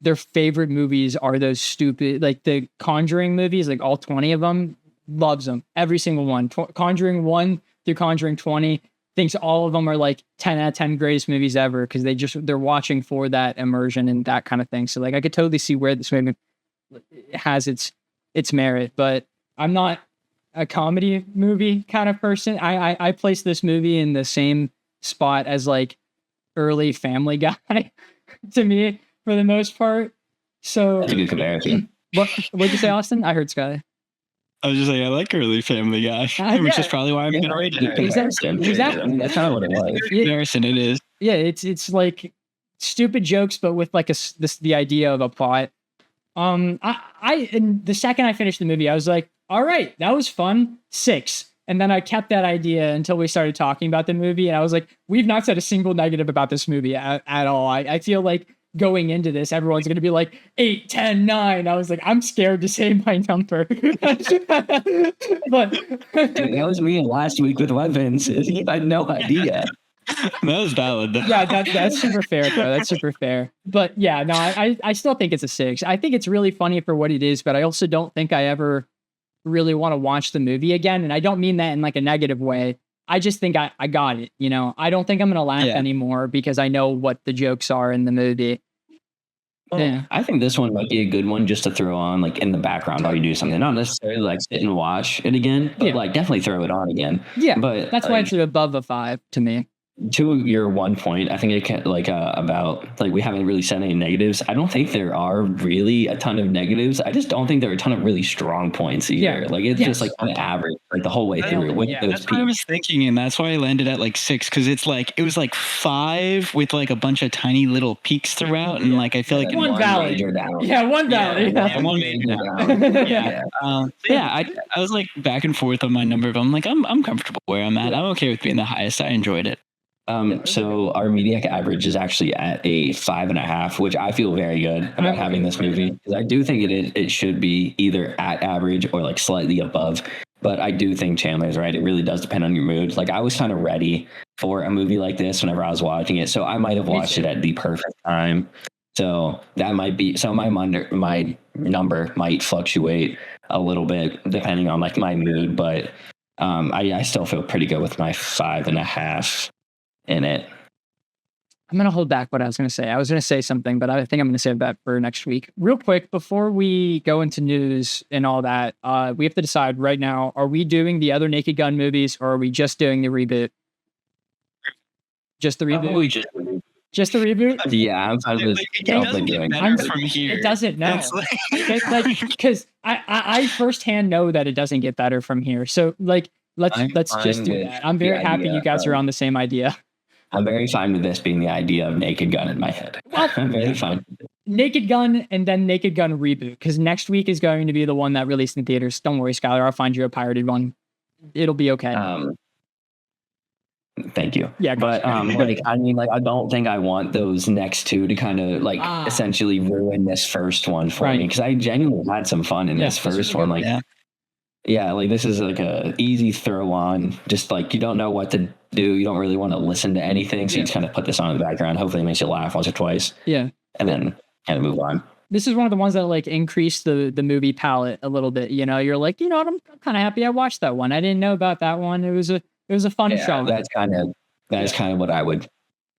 A: their favorite movies are those stupid, like the Conjuring movies, like all 20 of them, loves them. Every single one. Conjuring 1 through Conjuring 20, thinks all of them are like 10 out of 10 greatest movies ever, because they're watching for that immersion and that kind of thing. So like I could totally see where this movie has its merit, but I'm not a comedy movie kind of person. I place this movie in the same spot as like early Family Guy to me for the most part. So
B: that's a good comparison.
A: What'd you say, Austin? I heard Sky.
C: I was just like, I like early Family Guy, which is probably why I'm going to rate it.
A: Exactly.
B: That's kind of what it was.
C: Comparison, it is.
A: Yeah, it's like stupid jokes, but with like the idea of a plot. And the second I finished the movie, I was like, all right, that was fun. 6. And then I kept that idea until we started talking about the movie. And I was like, we've not said a single negative about this movie at all. I feel like going into this, everyone's going to be like 8, 10, 9. I was like, I'm scared to say my number. But
B: dude, that was me last week with weapons. I had no idea.
C: That was valid.
A: Yeah, that's super fair, though. That's super fair. But yeah, no, I still think it's a 6. I think it's really funny for what it is, but I also don't think I ever really want to watch the movie again. And I don't mean that in like a negative way. I just think I got it. You know, I don't think I'm going to laugh anymore because I know what the jokes are in the movie.
B: Well, yeah. I think this one might be a good one just to throw on like in the background while you do something. Not necessarily like sit and watch it again, but like definitely throw it on again.
A: Yeah,
B: but
A: that's why it's above a 5 to me.
B: To your one point, I think it can like about like we haven't really said any negatives. I don't think there are really a ton of negatives. I just don't think there are a ton of really strong points either. Yeah. Like it's just like kind of average like the whole way through. With those
C: that's what I was thinking, and that's why I landed at like 6, because it's like it was like 5 with like a bunch of tiny little peaks throughout, and like I feel like
A: one valley. Yeah, one valley.
C: Yeah, one major down. I was like back and forth on my number, but I'm like I'm comfortable where I'm at. I'm okay with being the highest. I enjoyed it.
B: So our Mediak average is actually at a 5.5, which I feel very good about having this movie, because I do think it should be either at average or like slightly above. But I do think Chandler's right. It really does depend on your mood. Like I was kind of ready for a movie like this whenever I was watching it, so I might have watched it at the perfect time. So that might be, so my number might fluctuate a little bit depending on like my mood, but I still feel pretty good with my 5.5 in it.
A: I'm going to hold back what I was going to say. I was going to say something, but I think I'm going to save that for next week. Real quick, before we go into news and all that, we have to decide right now, are we doing the other Naked Gun movies, or are we just doing the reboot? Just the reboot? Just the reboot?
B: Yeah, I'm fine with
C: it doesn't get better from here.
A: It doesn't, no. Because I firsthand know that it doesn't get better from here. So like, let's just do that. I'm very happy you guys are on the same idea.
B: I'm very fine with this being the idea of Naked Gun in my head.
A: Well,
B: I'm very fine.
A: Naked Gun and then Naked Gun reboot, because next week is going to be the one that released in theaters. Don't worry, Skylar, I'll find you a pirated one. It'll be okay.
B: Thank you.
A: Yeah,
B: but like I mean, like I don't think I want those next two to kind of like essentially ruin this first one for me, because I genuinely had some fun in this first one. Like, yeah, like this is like a easy throw on. Just like you don't know what to do, you don't really want to listen to anything, so you just kind of put this on in the background. Hopefully, it makes you laugh once or twice. Yeah, and then kind of move on.
A: This is one of the ones that like increase the movie palette a little bit. You know, you're like, you know what, I'm kind of happy I watched that one. I didn't know about that one. It was a fun show.
B: That is kind of what I would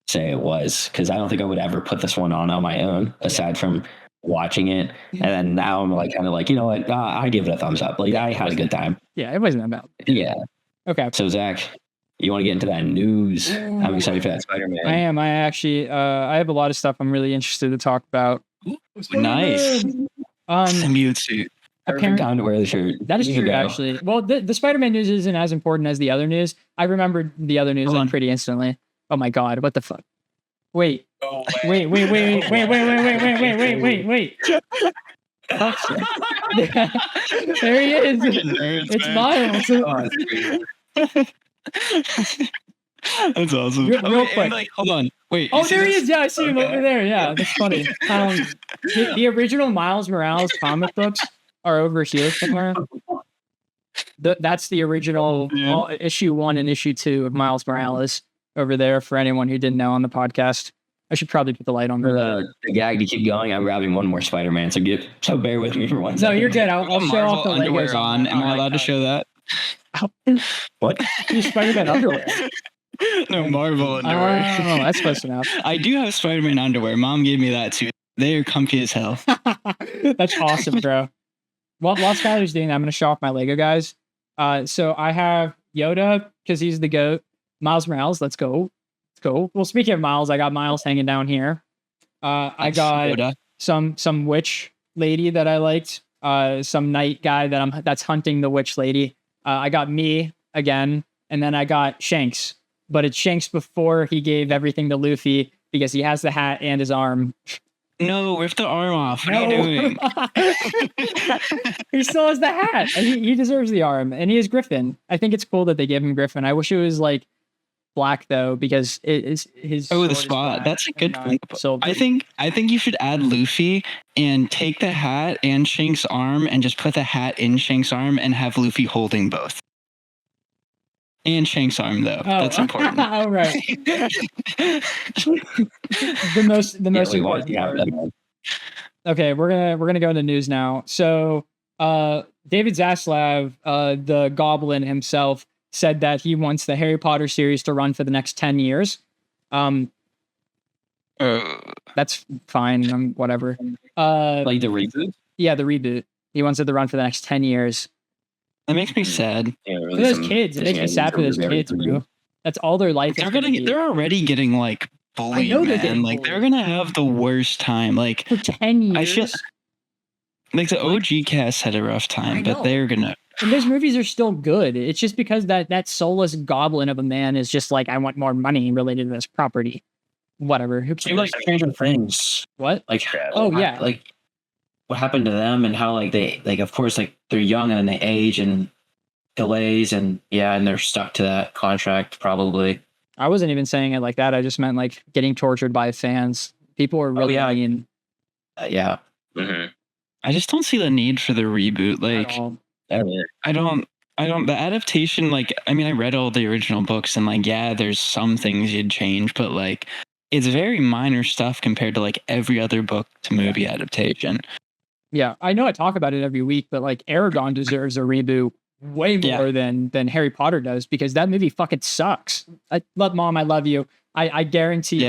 B: say it was, because I don't think I would ever put this one on my own aside from watching it. And then now I'm like kind of like, you know what, I give it a thumbs up. Like I had a good time.
A: Yeah, it wasn't that bad.
B: Yeah.
A: Okay.
B: So Zach, you want to get into that news? I'm excited for that Spider-Man.
A: I am. I actually I have a lot of stuff I'm really interested to talk about.
C: Nice. Symbiote suit.
B: Perfect time to wear the shirt.
A: That is true, actually. Well, the Spider-Man news isn't as important as the other news. I remembered the other news pretty instantly. Oh my god, what the fuck? Wait. Wait. There he is. It's Miles.
C: That's awesome.
A: Real quick.
C: Like, hold on. Wait.
A: Oh, there he is. Yeah, I see him over there. Yeah, that's funny. The original Miles Morales comic books are over here somewhere. That's the original issue 1 and issue 2 of Miles Morales over there for anyone who didn't know on the podcast. I should probably put the light on.
B: For the gag to keep going, I'm grabbing one more Spider-Man, so bear with me for 1 second.
A: No, you're good. I'll show off the
C: underwear on. Am I allowed to show that?
B: What?
A: Spider-Man underwear.
C: No, Marvel underwear.
A: Oh, that's close enough.
C: I do have Spider-Man underwear. Mom gave me that too. They are comfy as hell.
A: That's awesome, bro. While Skylar's doing that, I'm going to show off my Lego guys. So I have Yoda, because he's the GOAT. Miles Morales, let's go. Well, speaking of Miles, I got Miles hanging down here. I got Yoda. some witch lady that I liked. Some knight guy that's hunting the witch lady. I got me again, and then I got Shanks. But it's Shanks before he gave everything to Luffy, because he has the hat and his arm.
C: No, rip the arm off. What are you doing?
A: He still has the hat. He deserves the arm, and he has Griffin. I think it's cool that they gave him Griffin. I wish it was like black though, because it is his.
C: Oh, the spot. That's a good thing. So I think you should add Luffy and take the hat and Shanks' arm and just put the hat in Shanks' arm and have Luffy holding both. And Shanks' arm though. Oh. That's important.
A: All right. the most important part. Okay, we're gonna go into news now. So David Zaslav, the Goblin himself, said that he wants the Harry Potter series to run for the next 10 years. That's fine. Whatever.
B: Like the reboot?
A: Yeah, the reboot. He wants it to run for the next 10 years.
C: That makes me sad.
A: Yeah, really, for those kids, it makes me sad for those kids, bro. That's all their life.
C: They're already getting like bullied, man. Like they're gonna have the worst time. Like
A: for 10 years.
C: I feel like the OG cast had a rough time, but they're gonna.
A: And those movies are still good. It's just because that soulless goblin of a man is just like, I want more money related to this property. Whatever. Who cares?
D: Like Stranger Things.
A: What?
D: Like,
A: yeah.
D: Like what happened to them and how like they like, of course, like they're young and they age and delays and and they're stuck to that contract probably.
A: I wasn't even saying it like that. I just meant like getting tortured by fans. People were really mean.
D: Yeah.
B: Mm-hmm.
C: I just don't see the need for the reboot. Like, I don't. The adaptation, like, I mean, I read all the original books and, like, yeah, there's some things you'd change, but, like, it's very minor stuff compared to, like, every other book to movie adaptation.
A: Yeah, I know I talk about it every week, but, like, Aragon deserves a reboot way more than Harry Potter does, because that movie fucking sucks. Mom, I love you. I guarantee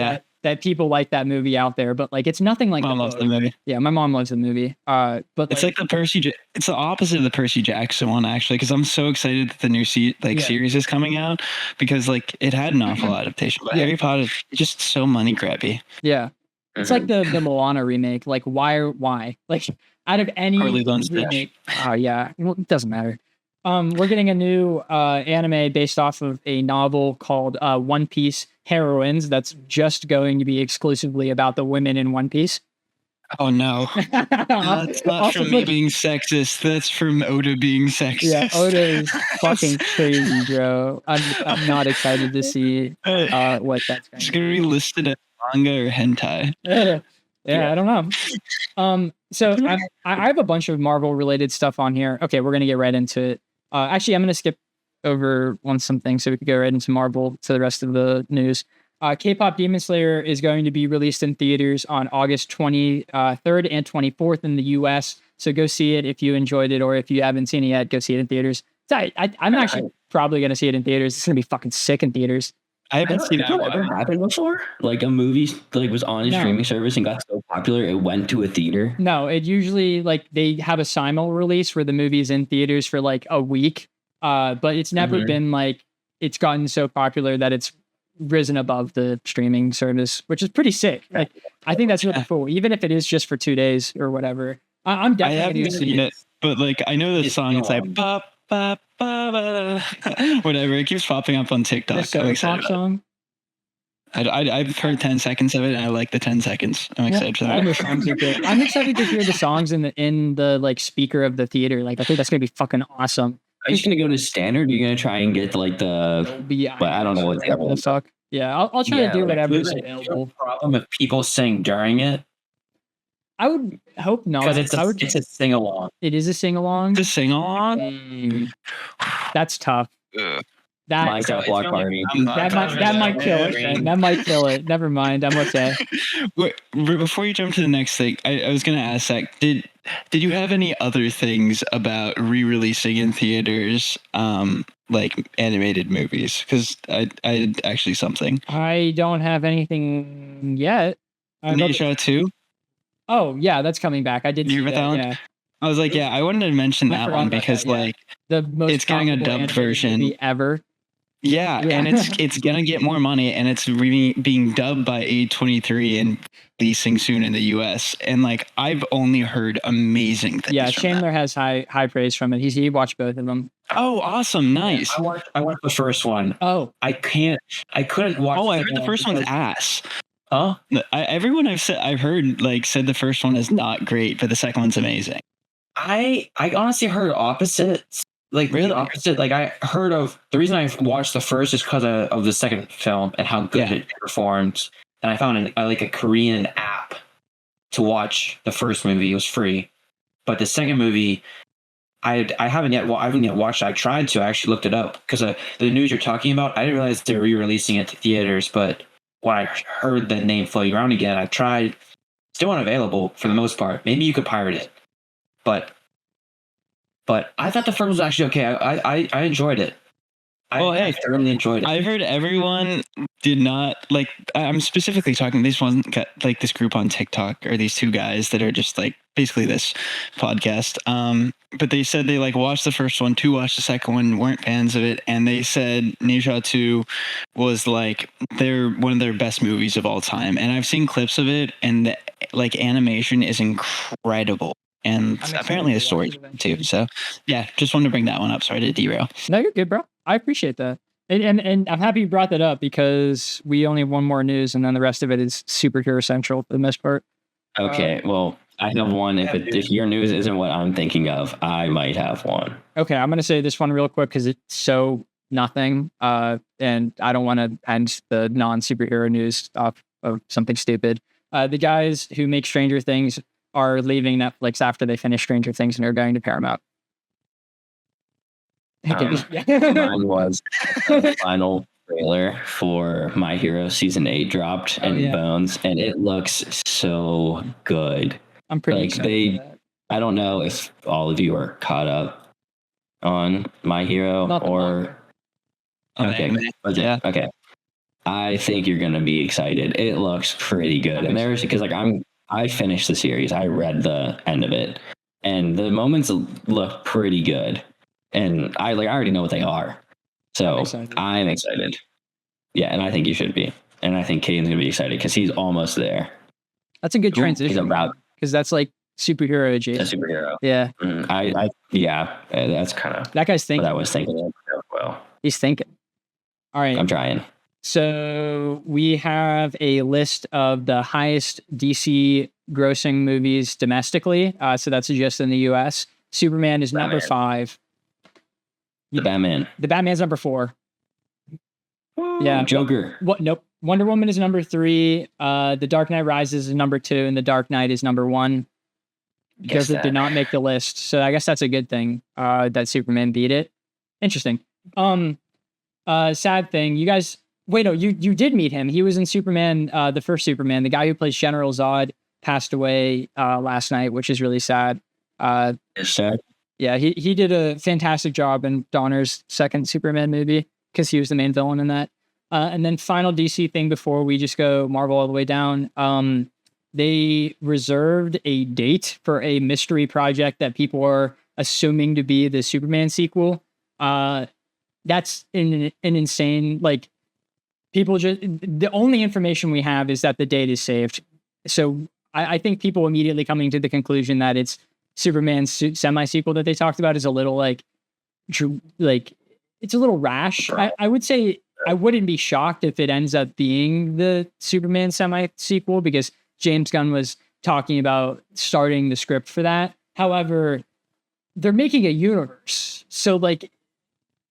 A: that people like that movie out there, but like it's nothing like
C: Mom loves the movie.
A: Yeah, my mom loves the movie. But
C: it's like the it's the opposite of the Percy Jackson one, actually, because I'm so excited that the new series is coming out, because like it had an awful adaptation, but Harry Potter is just so money grabby.
A: Yeah, it's like the Moana remake. Like why? Like out of any remake, yeah, well, it doesn't matter. We're getting a new anime based off of a novel called One Piece Heroines that's just going to be exclusively about the women in One Piece.
C: Oh no. That's not from me being sexist. That's from Oda being sexist.
A: Yeah, Oda is fucking crazy, bro. I'm not excited to see what that's going to be.
C: It's going to be listed as manga or hentai.
A: Yeah, I don't know. So I have a bunch of Marvel related stuff on here. Okay, we're going to get right into it. Actually, I'm going to skip over some things so we could go right into Marvel to the rest of the news. K-pop Demon Slayer is going to be released in theaters on August 23rd and 24th in the US. So go see it if you enjoyed it, or if you haven't seen it yet, go see it in theaters. I'm actually probably going to see it in theaters. It's going to be fucking sick in theaters.
C: I haven't seen that
B: ever happened before. Like a movie like was on a streaming service and got so popular it went to a theater.
A: No, it usually like they have a simul release where the movie's in theaters for like a week. But it's never been like it's gotten so popular that it's risen above the streaming service, which is pretty sick. Like I think that's really cool, even if it is just for 2 days or whatever. I'm definitely.
C: I haven't seen it, but like I know the song. It's like pop. Whatever, it keeps popping up on TikTok.
A: I'm excited song.
C: I've heard 10 seconds of it and I like the 10 seconds. I'm excited for that.
A: I'm excited to hear the songs in the like speaker of the theater. Like I think that's gonna be fucking awesome.
B: Are you just gonna go to standard? Or are you gonna try and get like but I don't know what
A: the fuck. Yeah, I'll try to do whatever is available.
D: Problem if people sing during it.
A: I would hope not.
D: Because it's a sing along.
A: It is a sing along.
C: The sing along.
A: That's tough. That
B: block party.
A: That might kill it. Man. That might kill it. Never mind. I'm okay.
C: Wait, before you jump to the next thing, I was gonna ask Zach, did you have any other things about re-releasing in theaters, like animated movies? Because I had actually something.
A: I don't have anything yet.
C: Ninja 2.
A: Oh yeah, that's coming back. I did.
C: You hear that one? Yeah. I was like, yeah, I wanted to mention that one because like
A: the most
C: it's getting a dubbed version
A: ever.
C: Yeah, and it's gonna get more money, and it's being dubbed by A23 and releasing soon in the US. And like I've only heard amazing things.
A: Yeah, Chandler has high praise from it. He watched both of them.
C: Oh, awesome, nice.
D: I watched the first one.
A: Oh,
D: I couldn't watch.
C: Oh, I heard the first one's ass.
D: Huh?
C: Everyone I've heard like said the first one is not great, but the second one's amazing.
D: I honestly heard opposites. Like really opposite. Like I heard of the reason I watched the first is because of the second film and how good it performed. And I found like a Korean app to watch the first movie. It was free, but the second movie, I haven't yet watched it. I tried to. I actually looked it up because the news you're talking about. I didn't realize they're re-releasing it to theaters, but when I heard the name floating around again, I tried. Still unavailable for the most part. Maybe you could pirate it, but I thought the first was actually okay. I enjoyed it. I thoroughly enjoyed it.
C: I've heard everyone did not like. I'm specifically talking. These ones got like this group on TikTok or these two guys that are just like basically this podcast. But they said they like watched the first one, watched the second one, weren't fans of it, and they said Ninja 2 was like one of their best movies of all time. And I've seen clips of it, and the like animation is incredible. And apparently the story too. So yeah, just wanted to bring that one up. Sorry to derail.
A: No, you're good, bro. I appreciate that. And I'm happy you brought that up because we only have one more news and then the rest of it is superhero central for the most part.
B: Okay, well, I have one. If your news isn't what I'm thinking of, I might have one.
A: Okay, I'm going to say this one real quick because it's so nothing. And I don't want to end the non-superhero news off of something stupid. The guys who make Stranger Things are leaving Netflix after they finish Stranger Things and are going to Paramount.
B: Mine was the final trailer for My Hero Season 8 dropped and Bones, and it looks so good.
A: I'm pretty excited for that.
B: I don't know if all of you are caught up on My Hero or... Okay.
C: Yeah.
B: Okay. I think you're gonna be excited. It looks pretty good, and there's because I finished the series. I read the end of it, and the moments look pretty good, and I already know what they are. So I'm excited. Yeah, and I think you should be, and I think Caden's gonna be excited because he's almost there.
A: That's a good transition because that's like superhero adjacent.
B: A superhero.
A: Yeah.
B: That's kind of
A: that guy's thinking.
B: What I was thinking. Well,
A: he's thinking. All right.
B: I'm trying.
A: So we have a list of the highest DC grossing movies domestically. So that's just in the US. Superman is number 5.
B: The Batman.
A: The Batman's number 4. Yeah.
B: Joker.
A: What? Nope. Wonder Woman is number 3. The Dark Knight Rises is number 2, and The Dark Knight is number 1. Because it did not make the list. So I guess that's a good thing. That Superman beat it. Interesting. Sad thing. You guys. Wait, no, you did meet him. He was in Superman, the first Superman. The guy who plays General Zod passed away last night, which is really sad.
B: It's sad.
A: Yeah, he did a fantastic job in Donner's second Superman movie because he was the main villain in that. And then final DC thing before we just go Marvel all the way down. They reserved a date for a mystery project that people are assuming to be the Superman sequel. That's an insane, like, people just, the only information we have is that the date is saved. So I think people immediately coming to the conclusion that it's Superman's semi-sequel that they talked about is a little like it's a little rash. I would say I wouldn't be shocked if it ends up being the Superman semi-sequel because James Gunn was talking about starting the script for that. However, they're making a universe. So like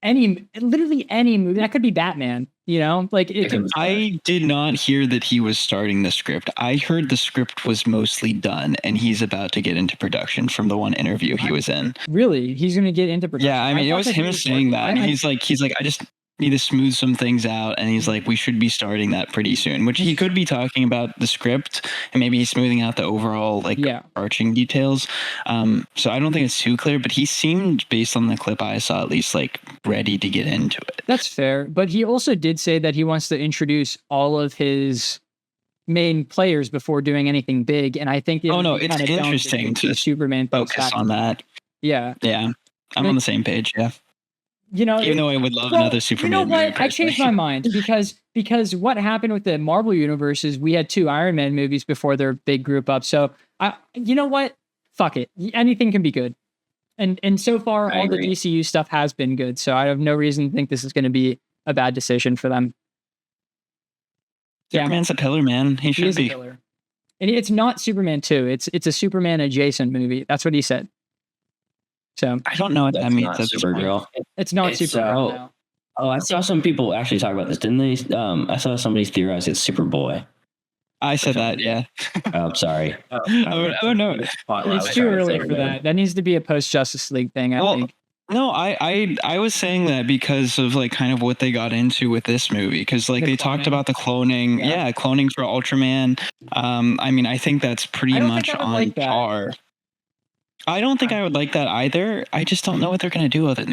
A: literally any movie, that could be Batman. You know, like
C: I did not hear that he was starting the script. I heard the script was mostly done and he's about to get into production from the one interview he was in.
A: Really? He's going to get into production?
C: Yeah, I mean, it was him saying that. He's like, I just need to smooth some things out. And he's like, we should be starting that pretty soon, which he could be talking about the script and maybe he's smoothing out the overall arching details. So I don't think it's too clear, but he seemed, based on the clip I saw, at least like ready to get into it.
A: That's fair. But he also did say that he wants to introduce all of his main players before doing anything big. And I think
C: it's interesting to
A: Superman
C: focus on that.
A: Yeah.
C: Yeah. I'm on the same page. Yeah.
A: You know,
C: even though I would love another Superman.
A: You know what?
C: Movie,
A: I changed my mind because what happened with the Marvel universe is we had 2 Iron Man movies before their big group up. So you know what? Fuck it. Anything can be good. And so far, all the DCU stuff has been good. So I have no reason to think this is going to be a bad decision for them.
C: Superman's a pillar, man. He should be.
A: A pillar. And it's not Superman 2. It's a Superman adjacent movie. That's what he said. So
C: I don't know what that means.
B: That's Supergirl.
A: It's not Supergirl. No.
B: Oh, I saw some people actually talk about this, didn't they? I saw somebody theorize it's Superboy.
C: I said that, yeah.
B: Oh, sorry.
C: Oh no,
A: it's too early for that. That needs to be a post Justice League thing. I think.
C: No, I was saying that because of like kind of what they got into with this movie, because like they talked about the cloning, cloning for Ultraman. I mean, I think that's pretty much on par. I don't think I would like that either. I just don't know what they're gonna do with it.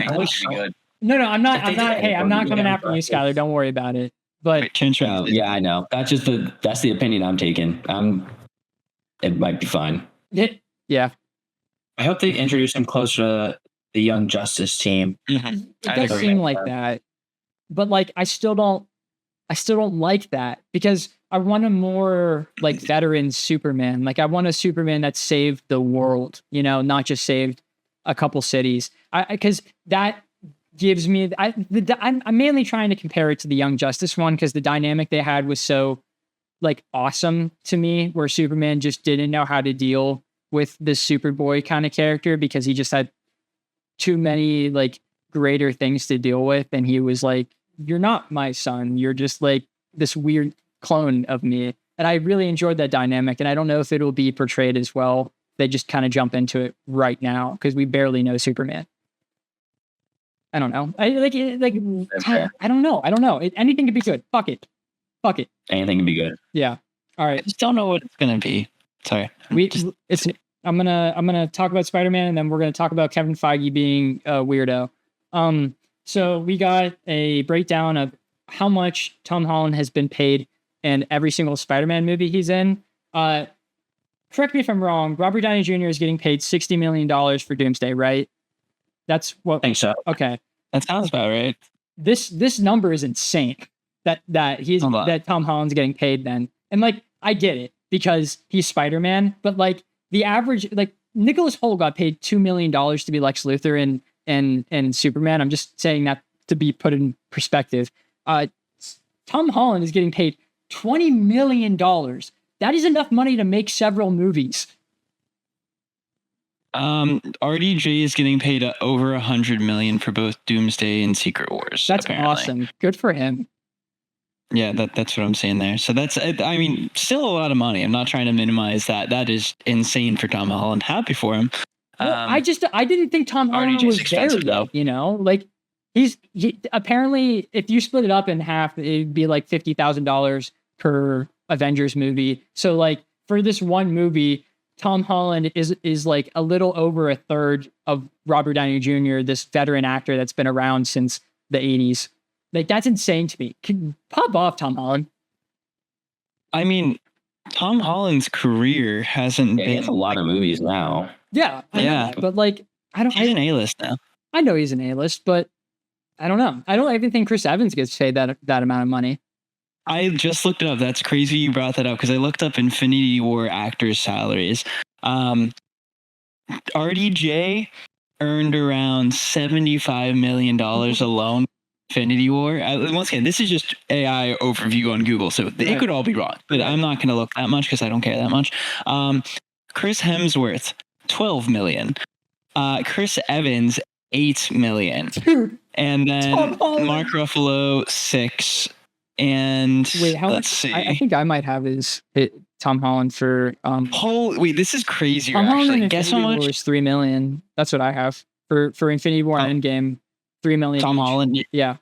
A: No, I'm not. Hey, I'm not coming after you, Skylar. Don't worry about it. But
B: yeah, I know. That's the opinion I'm taking. It might be fine.
A: Yeah.
D: I hope they introduce him closer to the Young Justice team.
A: Mm-hmm. It does seem like that, but like I still don't like that because I want a more like veteran Superman. Like I want a Superman that saved the world, you know, not just saved a couple cities. Because that gives me. I'm mainly trying to compare it to the Young Justice one because the dynamic they had was so like awesome to me, where Superman just didn't know how to deal with this Superboy kind of character because he just had too many like greater things to deal with, and he was like, "You're not my son. You're just like this weird clone of me." And I really enjoyed that dynamic, and I don't know if it'll be portrayed as well. They just kind of jump into it right now because we barely know Superman. I don't know. I don't know. Anything could be good. Fuck it.
B: Anything can be good.
A: Yeah. All right.
C: I just don't know what it's gonna be. Sorry.
A: I'm gonna talk about Spider-Man, and then we're gonna talk about Kevin Feige being a weirdo. So we got a breakdown of how much Tom Holland has been paid in every single Spider-Man movie he's in. Correct me if I'm wrong. Robert Downey Jr. is getting paid $60 million for Doomsday, right? That's what.
D: I think so.
A: Okay.
C: That sounds about right.
A: This number is insane. That Tom Holland's getting paid then, and like I get it because he's Spider-Man, but like the average, like Nicholas Hoult got paid $2 million to be Lex Luthor and Superman. I'm just saying that to be put in perspective. Tom Holland is getting paid $20 million. That is enough money to make several movies.
C: RDJ is getting paid over $100 million for both Doomsday and Secret Wars.
A: That's
C: apparently.
A: awesome. Good for him.
C: Yeah, that's what I'm saying there. So that's, I mean, still a lot of money. I'm not trying to minimize that. That is insane for Tom Holland. Happy for him.
A: Well, I didn't think Tom Holland
C: RDJ 's
A: was there
C: expensive,
A: though. You know, like he apparently, if you split it up in half, it'd be like $50,000 per Avengers movie. So like for this one movie, Tom Holland is like a little over a third of Robert Downey Jr., this veteran actor that's been around since the 80s. Like that's insane to me. Pop off, Tom Holland.
C: I mean, Tom Holland's career hasn't
B: He
C: been
B: has a lot of movies now.
A: Yeah,
C: Yeah.
A: but like
C: He's an A-list now.
A: I know he's an A-list, but I don't know. I don't even think Chris Evans gets paid that amount of money.
C: I just looked it up. That's crazy you brought that up because I looked up Infinity War actors' salaries. RDJ earned around $75 million alone. Infinity War. Once again, this is just AI overview on Google, so it could all be wrong. But I'm not going to look that much because I don't care that much. Chris Hemsworth, $12 million. Chris Evans, $8 million.
A: Dude,
C: and then Mark Ruffalo, $6 million. And
A: wait, how
C: let's
A: much?
C: see.
A: I think I might have his Tom Holland for
C: wait, this is crazy.
A: Tom Holland
C: Actually,
A: in
C: guess
A: Infinity
C: how much?
A: War is $3 million. That's what I have for Infinity War and Endgame. $3 million.
C: Tom
A: each.
C: Holland.
A: Yeah,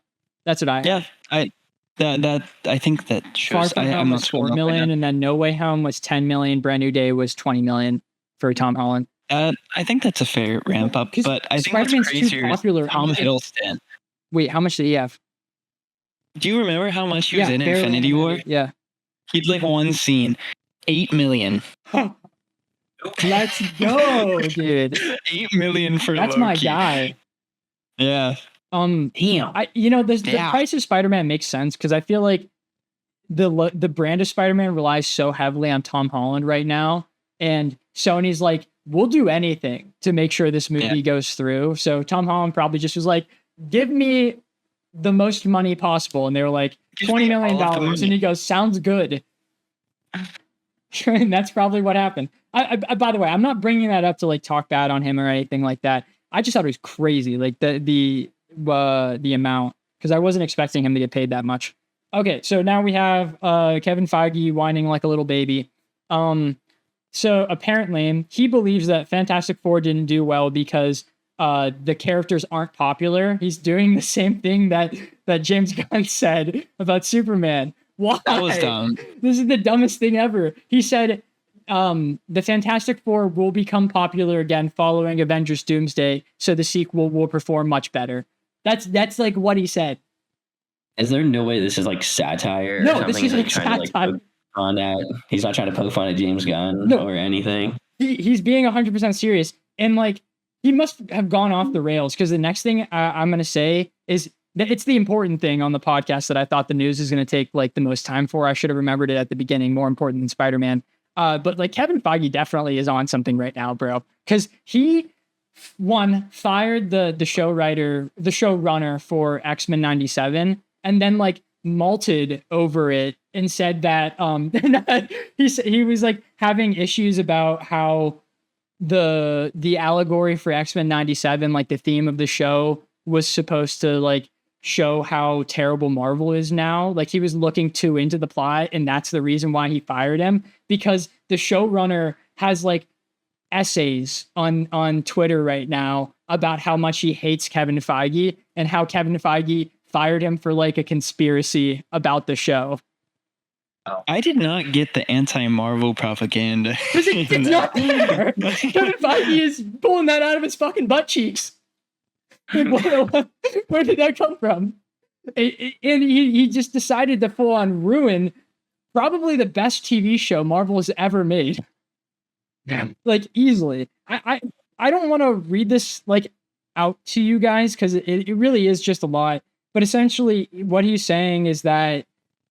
A: that's what I have.
C: Yeah, I think that
A: Far
C: shows.
A: From
C: I'm
A: Home
C: not
A: was
C: scrolling
A: $4
C: up right
A: million,
C: now.
A: and then No Way Home was $10 million. Brand New Day was $20 million for Tom Holland.
C: I think that's a fair ramp up,
A: 'Cause
C: but I think
A: Spider-Man's
C: what's
A: too
C: crazier is
A: popular.
C: Tom Hiddleston.
A: Wait, how much did he have?
C: Do you remember how much he was in
A: barely
C: Infinity War?
A: Yeah.
C: He'd like one scene, $8 million.
A: Let's go, dude.
C: $8 million for
A: That's
C: Loki.
A: my guy.
C: Yeah.
A: Damn. The price of Spider-Man makes sense because I feel like the brand of Spider-Man relies so heavily on Tom Holland right now, and Sony's like, we'll do anything to make sure this movie goes through. So Tom Holland probably just was like, give me the most money possible, and they were like $20 million, and he goes, sounds good. And that's probably what happened. I by the way, I'm not bringing that up to like talk bad on him or anything like that. I just thought it was crazy, like the amount, because I wasn't expecting him to get paid that much. Okay, so now we have Kevin Feige whining like a little baby. So apparently he believes that Fantastic Four didn't do well because the characters aren't popular. He's doing the same thing that James Gunn said about Superman. Why?
C: That was dumb.
A: This is the dumbest thing ever. He said the Fantastic Four will become popular again following Avengers Doomsday, so the sequel will perform much better. That's like what he said.
B: Is there no way this is like satire? Or
A: No,
B: something?
A: this is like
B: trying to,
A: satire.
B: poke on that. He's not trying to poke fun at James Gunn or anything.
A: He's being 100% serious, and like he must have gone off the rails, because the next thing I'm going to say is that it's the important thing on the podcast that I thought the news is going to take like the most time for. I should have remembered it at the beginning. More important than Spider-Man. But like Kevin Feige definitely is on something right now, bro, because he fired the showrunner for X-Men 97, and then like malted over it and said that he was like having issues about how the allegory for X-Men 97, like the theme of the show, was supposed to like show how terrible Marvel is now. Like he was looking too into the plot, and that's the reason why he fired him, because the showrunner has like essays on Twitter right now about how much he hates Kevin Feige and how Kevin Feige fired him for like a conspiracy about the show.
C: I did not get the anti-Marvel propaganda.
A: It's not there. Kevin Feige is pulling that out of his fucking butt cheeks. Like, where did that come from? And he just decided to full on ruin probably the best TV show Marvel has ever made.
B: Yeah.
A: Like easily. I don't want to read this like out to you guys because it really is just a lot. But essentially what he's saying is that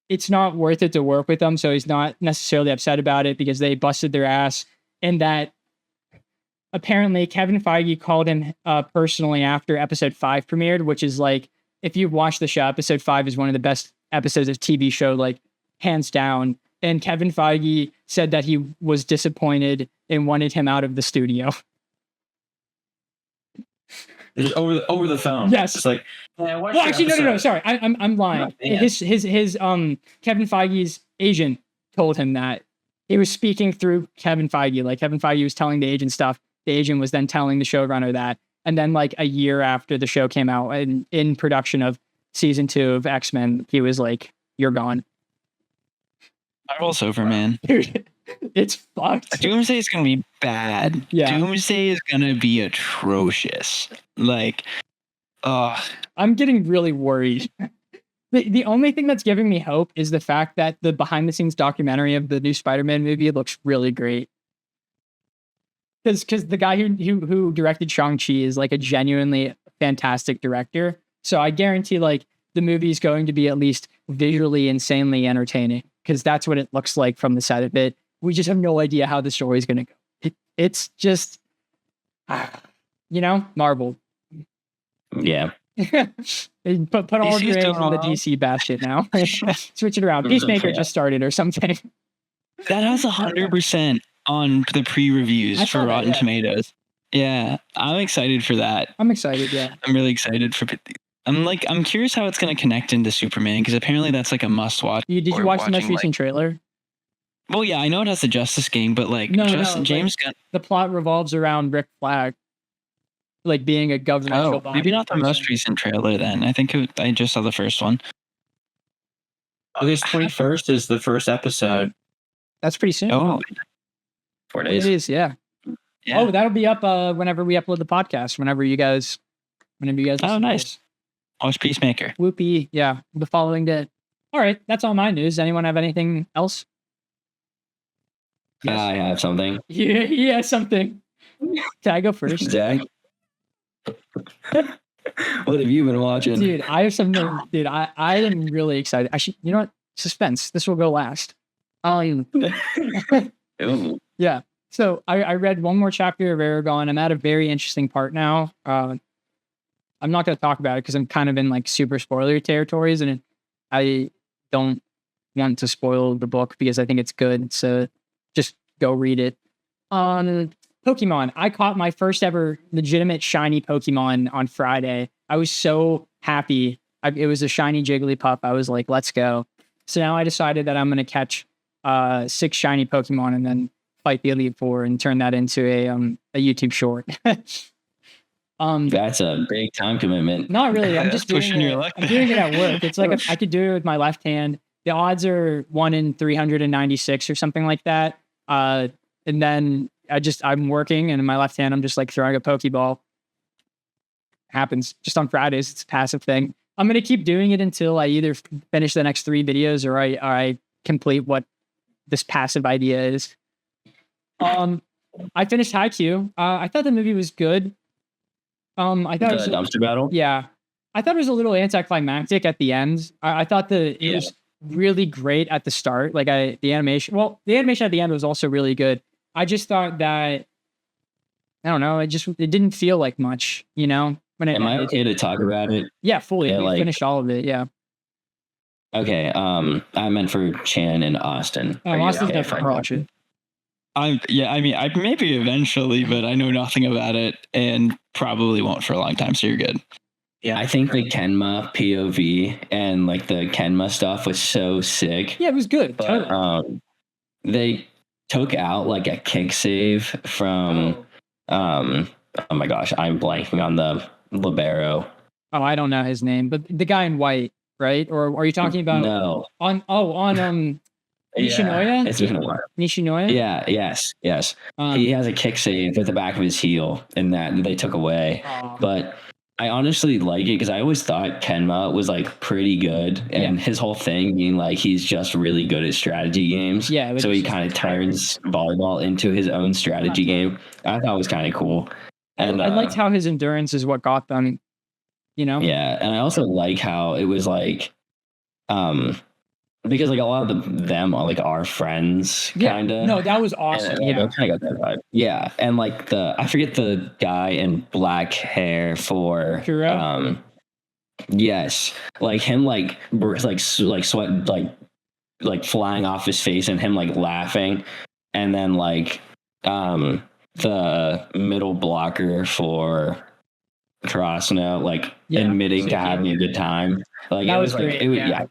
A: it's not worth it to work with them, so he's not necessarily upset about it because they busted their ass, and that apparently Kevin Feige called him personally after episode 5 premiered, which is like, if you've watched the show, episode 5 is one of the best episodes of TV show, like hands down. And Kevin Feige said that he was disappointed and wanted him out of the studio.
D: It's over the phone.
A: Yes.
D: It's like,
A: well, actually, no. Sorry, I'm lying. His Kevin Feige's agent told him that. He was speaking through Kevin Feige. Like Kevin Feige was telling the agent stuff. The agent was then telling the showrunner that. And then like a year after the show came out and in production of season 2 of X-Men, he was like, "You're gone."
C: Marvel's over, man.
A: Dude, it's fucked.
C: Doomsday is gonna be bad.
A: Yeah.
C: Doomsday is gonna be atrocious. Like,
A: I'm getting really worried. The only thing that's giving me hope is the fact that the behind the scenes documentary of the new Spider-Man movie looks really great. Because the guy who directed Shang-Chi is like a genuinely fantastic director. So I guarantee like the movie is going to be at least visually insanely entertaining, because that's what it looks like from the side of it. We just have no idea how the story is going to go. It's just, Marvel.
B: Yeah.
A: put all of your eggs in the DC basket now. Switch it around. Peacemaker just started or something.
C: That has 100% on the pre-reviews for Rotten Tomatoes. Yeah, I'm excited for that.
A: I'm excited, yeah.
C: I'm really excited for I'm curious how it's going to connect into Superman, because apparently that's like a must-watch.
A: Did you watch the most recent trailer?
C: Well, yeah, I know it has the Justice Game, but like James Gunn.
A: The plot revolves around Rick Flag, like being a governmental body.
C: Maybe not the most recent trailer then. I think I just saw the first one.
D: August 21st is the first episode.
A: That's pretty soon.
C: Oh,
B: 4 days.
A: It is, yeah. Oh, that'll be up whenever we upload the podcast. Whenever you guys.
C: Oh, nice. Watch Peacemaker.
A: Whoopee, yeah. The following day. All right, that's all my news. Anyone have anything else?
B: Yes. I have something.
A: Yeah, he has something. Can I go first?
B: Zach? What have you been watching?
A: Dude, I have something. Dude, I am really excited. Actually, you know what? Suspense. This will go last. Yeah. So I read one more chapter of Aragon. I'm at a very interesting part now. I'm not going to talk about it because I'm kind of in like super spoiler territories, and I don't want to spoil the book because I think it's good. So just go read it. Pokemon. I caught my first ever legitimate shiny Pokemon on Friday. I was so happy. It was a shiny Jigglypuff. I was like, let's go. So now I decided that I'm going to catch 6 shiny Pokemon and then fight the Elite Four and turn that into a YouTube short.
B: That's a big time commitment.
A: Not really. I'm just doing it. I'm doing it at work. It's like I could do it with my left hand. The odds are 1 in 396 or something like that. And then I'm working, and in my left hand, I'm just like throwing a Pokeball. Happens just on Fridays. It's a passive thing. I'm going to keep doing it until I either finish the next 3 videos or I complete what this passive idea is. I finished Haikyuu. I thought the movie was good. I thought it was
B: dumpster battle.
A: Yeah, I thought it was a little anticlimactic at the end. I thought it was really great at the start. Like the animation. Well, the animation at the end was also really good. I just thought that I don't know. It didn't feel like much.
B: Am I okay to talk about it?
A: Yeah, fully.
B: Yeah,
A: we finished all of it. Yeah.
B: Okay. I meant for Chan and Austin.
A: Austin's definitely watch it.
C: I maybe eventually, but I know nothing about it and probably won't for a long time. So you're good.
B: I think the Kenma POV and like the Kenma stuff was so sick.
A: Yeah, it was good.
B: But
A: Totally.
B: they took out like a kick save from oh my gosh, I'm blanking on the libero.
A: Oh, I don't know his name, but the guy in white, right? Or are you talking about
B: No.
A: on Nishinoya?
B: Yeah, it's been a while.
A: Nishinoya?
B: Yeah, yes. He has a kick save with the back of his heel, and that they took away. But I honestly like it because I always thought Kenma was like pretty good, and his whole thing being like he's just really good at strategy games.
A: Yeah,
B: so he kind of turns volleyball into his own strategy game. I thought it was kind of cool. And
A: I liked how his endurance is what got them, you know?
B: Yeah, and I also like how it was like, because like a lot of them are like our friends, kind of.
A: No, that was awesome.
B: And, kind of got that vibe. Yeah, and like I forget the guy in black hair for
A: Kuro?
B: Yes, like him, like sweat, like flying off his face, and him like laughing, and then like the middle blocker for Krasno, like admitting to having a good time. Like
A: that
B: it was
A: great.
B: Like,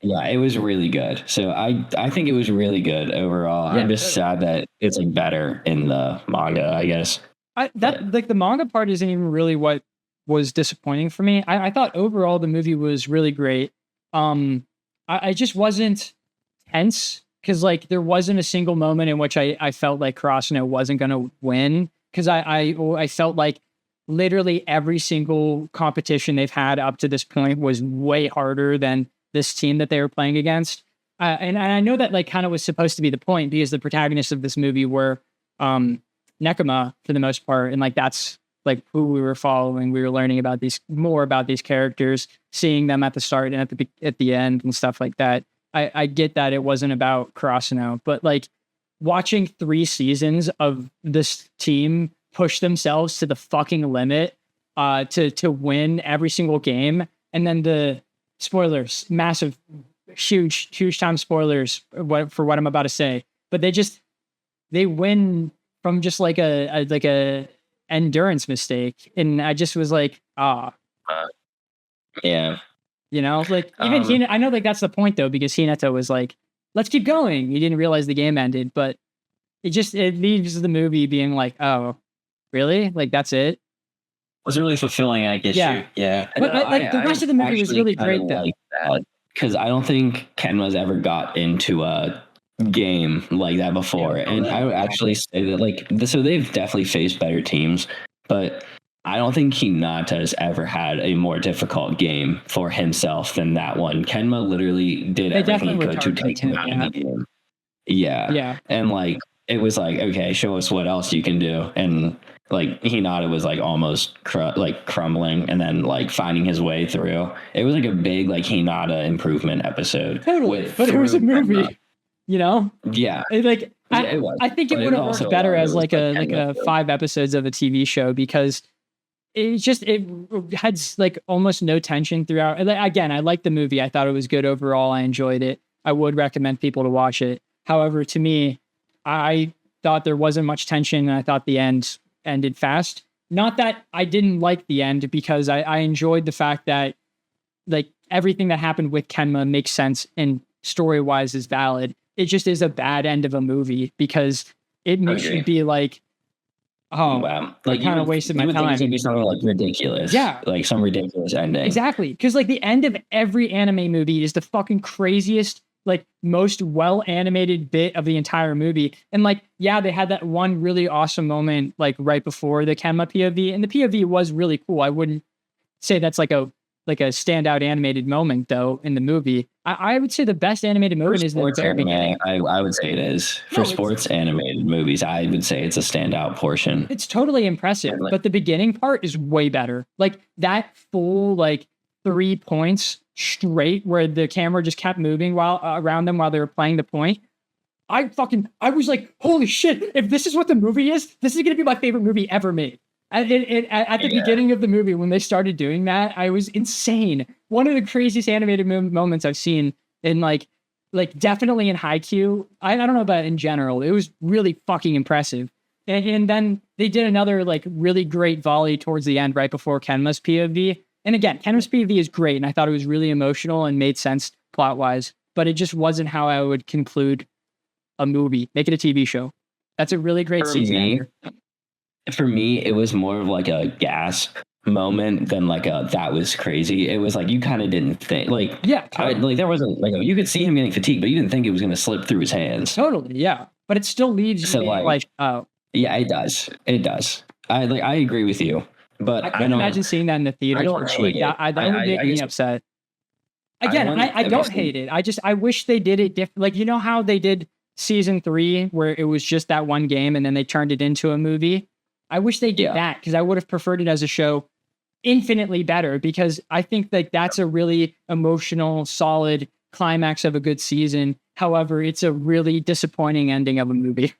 B: yeah, it was really good. So I think it was really good overall. I'm just sad that it's like better in the manga, I guess.
A: Like the manga part isn't even really what was disappointing for me. I thought overall the movie was really great. I just wasn't tense because like there wasn't a single moment in which I felt like Krasno wasn't gonna win, because I felt like literally every single competition they've had up to this point was way harder than this team that they were playing against. And I know that like kind of was supposed to be the point, because the protagonists of this movie were Nekoma for the most part. And like, that's like who we were following. We were learning about more about these characters, seeing them at the start and at the end and stuff like that. I get that it wasn't about Krasno, but like watching 3 seasons of this team push themselves to the fucking limit to win every single game. And then the spoilers, massive, huge time spoilers for what I'm about to say. But they win from just like a endurance mistake. And I just was like,
B: yeah.
A: You know, like even I know like that's the point though, because Hinata was like, let's keep going. He didn't realize the game ended, but it leaves the movie being like, oh, really? Like that's it?
D: Was really fulfilling, I guess. Yeah.
A: But like the rest of the movie was really great though.
B: Like that, because I don't think Kenma's ever got into a game like that before. And I would actually say that like so they've definitely faced better teams, but I don't think Hinata's ever had a more difficult game for himself than that one. Kenma literally did everything he could to take him out of the game. Yeah. And like it was like, okay, show us what else you can do. And like Hinata was like almost crumbling and then like finding his way through. It was like a big like Hinata improvement episode.
A: Totally. But it was a movie, you know?
B: Yeah.
A: I think it would have worked better as like a 5 episodes of a TV show, because it had like almost no tension throughout. Again, I liked the movie. I thought it was good overall. I enjoyed it. I would recommend people to watch it. However, to me, I thought there wasn't much tension, and I thought the end ended fast. Not that I didn't like the end, because I enjoyed the fact that like everything that happened with Kenma makes sense and story-wise is valid. It just is a bad end of a movie, because it makes you be like, oh, wow, like I kind of wasted my time.
B: It's gonna be something like ridiculous.
A: Yeah.
B: Like some ridiculous ending.
A: Exactly. Because like the end of every anime movie is the fucking craziest, like most well animated bit of the entire movie. And like, yeah, they had that one really awesome moment like right before the Kenma POV, and the POV was really cool. I wouldn't say that's like a standout animated moment though in the movie. I would say the best animated moment is the very beginning.
B: I would say it is. For sports animated movies, I would say it's a standout portion.
A: It's totally impressive, but the beginning part is way better. Like that full like 3 points straight where the camera just kept moving while around them while they were playing the point. I was like, holy shit, if this is what the movie is, this is going to be my favorite movie ever made. At the beginning of the movie, when they started doing that, I was insane. One of the craziest animated moments I've seen in like definitely in Haikyuu. I don't know about in general. It was really fucking impressive. And then they did another like really great volley towards the end, right before Kenma's POV. And again, Ken PV is great, and I thought it was really emotional and made sense plot wise, but it just wasn't how I would conclude a movie. Make it a TV show. That's a really great season.
B: For me, it was more of like a gasp moment than like a that was crazy. It was like you kind of didn't think like like there wasn't like you could see him getting fatigued, but you didn't think it was going to slip through his hands.
A: Totally, yeah. But it still leaves you like
B: yeah, it does. It does. I agree with you, but
A: I can't imagine seeing that in the theater.
B: That
A: would make me upset. Again, I don't hate it. I wish they did it different. Like, you know how they did season 3 where it was just that one game and then they turned it into a movie? I wish they did that, because I would have preferred it as a show infinitely better, because I think like that's a really emotional, solid climax of a good season. However, it's a really disappointing ending of a movie.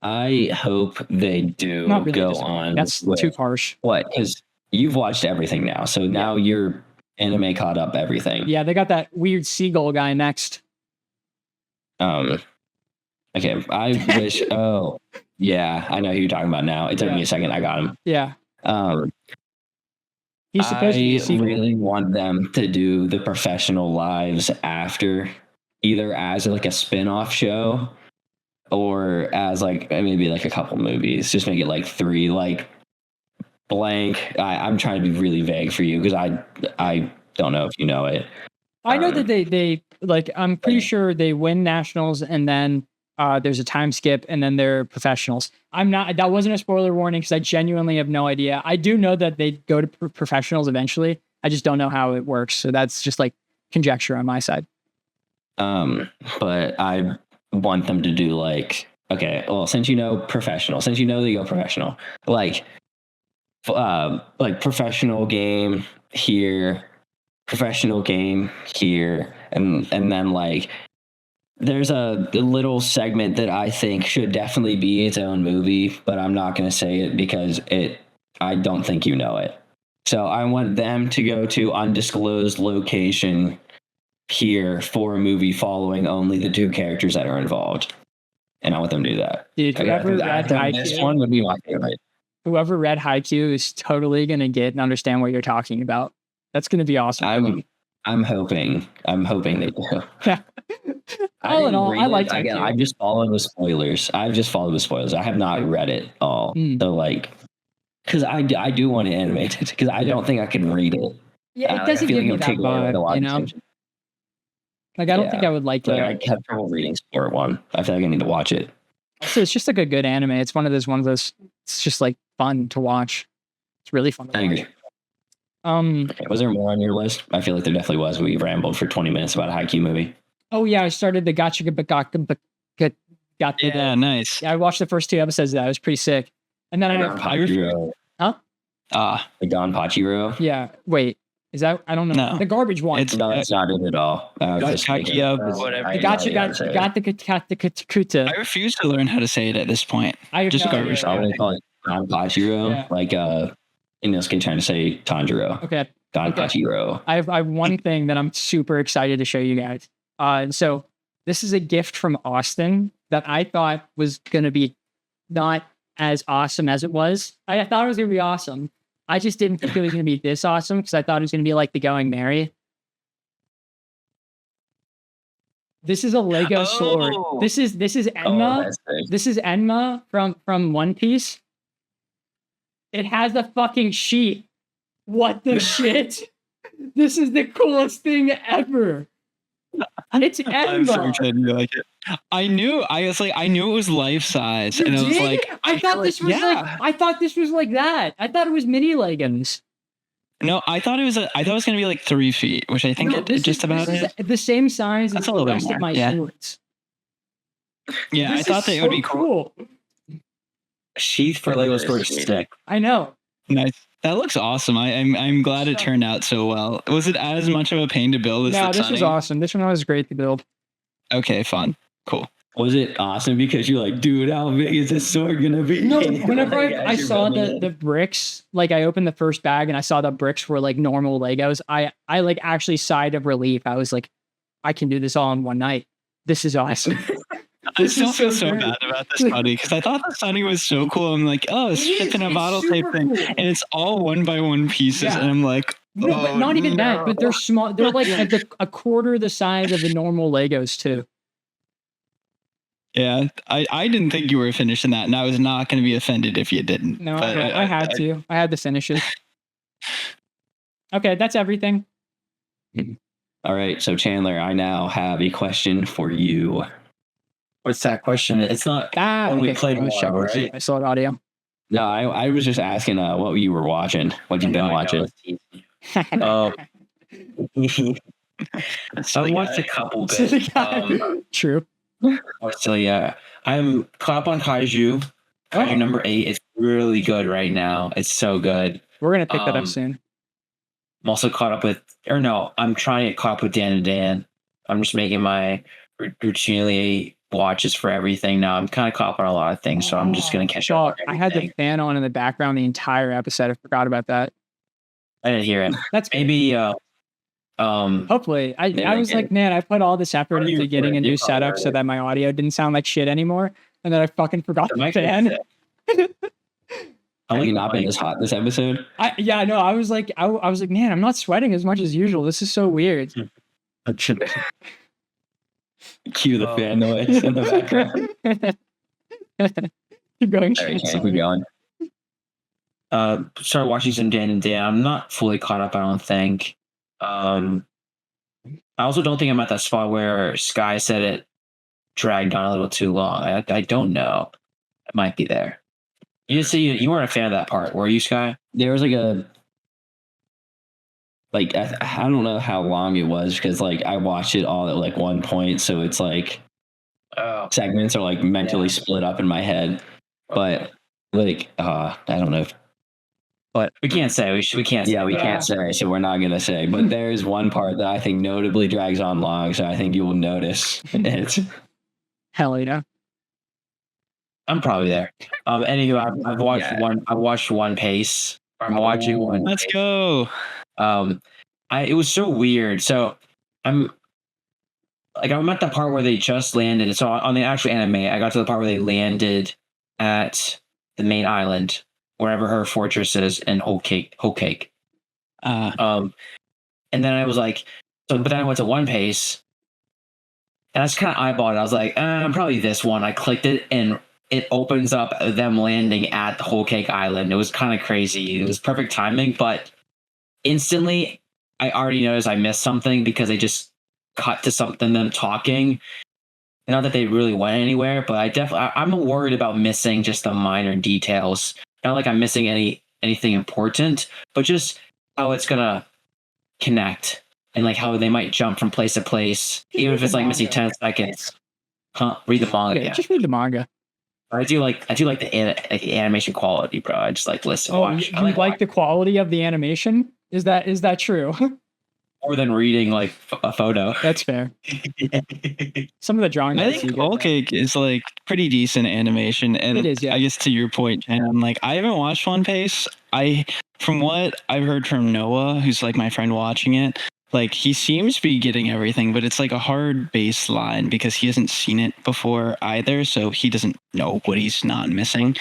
B: I hope they do really go on.
A: That's too harsh.
B: What? Because you've watched everything now, so now you're anime caught up everything.
A: Yeah, they got that weird seagull guy next.
B: Okay, I wish. Oh, yeah, I know who you're talking about now. It took me a second. I got him.
A: Yeah. He's supposed to
B: I really want them to do the professional lives after, either as like a spin-off show or as like maybe like a couple movies. Just make it like 3, like blank. I'm trying to be really vague for you because I don't know if you know it.
A: I know that they like, I'm pretty sure they win nationals and then there's a time skip and then they're professionals. That wasn't a spoiler warning because I genuinely have no idea. I do know that they go to professionals eventually. I just don't know how it works. So that's just like conjecture on my side.
B: But I want them to do like, okay, well, since you know professional, since you know they go professional, like professional game here, professional game here, and then like there's a little segment that I think should definitely be its own movie, but I'm not going to say it because I don't think you know it. So I want them to go to undisclosed location here for a movie following only the 2 characters that are involved. And I want them to do that.
A: Dude, whoever read Haikyuu,
B: this one would be my favorite.
A: Whoever read Haikyuu is totally going to get and understand what you're talking about. That's going to be awesome.
B: I'm hoping they do.
A: Yeah. All in all, I like it.
B: Again, I just followed the spoilers. I have not read it all. So like, because I do want to animate it because I don't think I can read it.
A: Yeah, it doesn't give me that vibe, you know? Like, I don't think I would like it.
B: I had trouble reading Sport 1. I feel like I need to watch it.
A: So it's just like a good anime. It's one of those, it's just like fun to watch. It's really fun to watch.
B: I agree. Was there more on your list? I feel like there definitely was. We rambled for 20 minutes about a Haikyuu movie.
A: Oh yeah, I started the
C: Yeah, nice.
A: Yeah, I watched the first 2 episodes of that. It was pretty sick. And then
B: the Gonpachiro.
A: Yeah. Wait. Is that? I don't know.
C: No.
A: The garbage one.
B: It's not it at all.
C: Whatever.
A: I got the Kakuta.
C: I refuse to learn how to say it at this point.
A: I
C: just garbage.
B: I would call it Gonpachiro, like Inosuke trying to say Tanjiro.
A: Okay.
B: Gonpachiro.
A: I have one thing that I'm super excited to show you guys. So this is a gift from Austin that I thought was going to be not as awesome as it was. I thought it was going to be awesome. I just didn't think it was going to be this awesome because I thought it was going to be like the Going Merry. This is a Lego sword. This is Enma. This is Enma from One Piece. It has a fucking sheet. What the shit? This is the coolest thing ever. It's Enma.
C: I'm so excited you like it. I knew it was life size, and I was like,
A: I thought this was like that. I thought it was mini Legos.
C: No, I thought it was going to be like 3 feet, which I think it just about is
A: the same size as
C: a little
A: the
C: bit
A: rest
C: more.
A: of my swords.
C: Yeah, I thought that it would be cool.
D: Sheath for Lego storage stick.
A: I know.
C: Nice. That looks awesome. I'm glad it turned out so well. Was it as much of a pain to build as
A: No, this was awesome. This one was great to build.
C: Okay, fun. Cool.
B: Was it awesome because you're like, dude, how big is this sword gonna be?
A: No, whenever I saw the bricks, like I opened the first bag and I saw the bricks were like normal Legos, I like actually sighed of relief. I was like, I can do this all in one night. This is awesome.
C: I still feel so bad about the Sunny because I thought the Sunny was so cool. I'm like, oh, it's ship in a bottle type thing, and it's all 1x1 pieces, and I'm like,
A: no, but not even that. But they're small. They're like a quarter the size of the normal Legos too.
C: Yeah, I didn't think you were finishing that, and I was not going to be offended if you didn't.
A: No, I had to. I had to finish it. Okay, that's everything.
B: All right, so Chandler, I now have a question for you.
D: What's that question? It's not when we played more, right?
A: I saw it audio.
B: No, I was just asking what you were watching, what you've been watching.
D: I watched a couple bits.
A: True.
D: So yeah, I'm caught up on Kaiju. Kaiju number 8 is really good right now. It's so good.
A: We're gonna pick that up soon.
D: I'm also caught up with, I'm trying to get caught up with Dan and Dan. I'm just making my routinely watches for everything now. I'm kind of caught up on a lot of things, so I'm just gonna catch up.
A: I had the fan on in the background the entire episode. I forgot about that.
D: I didn't hear it.
A: That's
D: maybe.
A: Hopefully, I was like, man, I put all this effort into getting a new setup so that my audio didn't sound like shit anymore, and then I fucking forgot the fan.
B: Have you not been this hot this episode?
A: I was like, man, I'm not sweating as much as usual. This is so weird.
B: Cue the fan noise in the background.
A: Keep going.
B: Keep going.
D: Start watching some Dan and Dan. I'm not fully caught up, I don't think. I also don't think I'm at that spot where Sky said it dragged on a little too long. I don't know. It might be there. You just say you weren't a fan of that part, were you, Sky?
B: There was I don't know how long it was because I watched it all at one point, so it's segments are mentally split up in my head. But I don't know. But
D: we can't say. We can't.
B: Yeah, we can't say. So we're not gonna say. But there's one part that I think notably drags on long, so I think you will notice it.
A: Hell yeah.
D: I'm probably there. Anywho, I've watched one. I watched One Piece. I'm watching one.
C: Let's go.
D: It was so weird. So I'm at the part where they just landed. So on the actual anime, I got to the part where they landed at the main island, wherever her fortress is in Whole Cake. And then I was like, but then I went to One Piece, and I just kind of eyeballed it. I was like, I'm probably this one. I clicked it, and it opens up them landing at the Whole Cake Island. It was kind of crazy. It was perfect timing, but instantly I already noticed I missed something because they just cut to something, them talking. Not that they really went anywhere, but I'm worried about missing just the minor details. Not like I'm missing anything important, but just how it's gonna connect and how they might jump from place to place, even if it's missing 10 seconds. Read the manga.
A: Yeah, just read the manga.
D: I do like the animation quality, bro. I just listen. Watch.
A: You like the quality of the animation? Is that true?
D: More than reading a photo.
A: That's fair. Some of the drawings.
C: I think Whole Cake is pretty decent animation, and
A: it is. Yeah.
C: I guess to your point, and I'm I haven't watched One Piece. From what I've heard from Noah, who's my friend watching it, he seems to be getting everything, but it's a hard baseline because he hasn't seen it before either, so he doesn't know what he's not missing.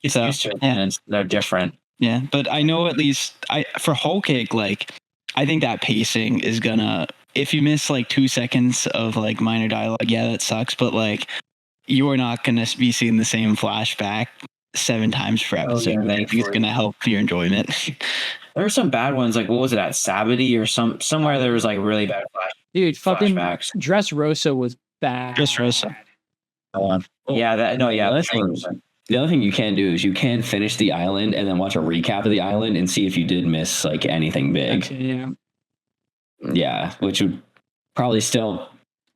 D: He's used to it, and they're different.
C: Yeah, but I know at least for Whole Cake, I think that pacing is gonna, if you miss 2 seconds of minor dialogue, yeah, that sucks, but you are not gonna be seeing the same flashback 7 times per episode. I think it's gonna help your enjoyment.
D: There were some bad ones, what was it at Sabity or somewhere there was really bad flashbacks.
A: Dude, fucking Dressrosa was bad.
C: Dressrosa.
D: Yeah,
B: the other thing you can do is you can finish the island and then watch a recap of the island and see if you did miss anything big.
A: Yeah.
B: Yeah, which would probably still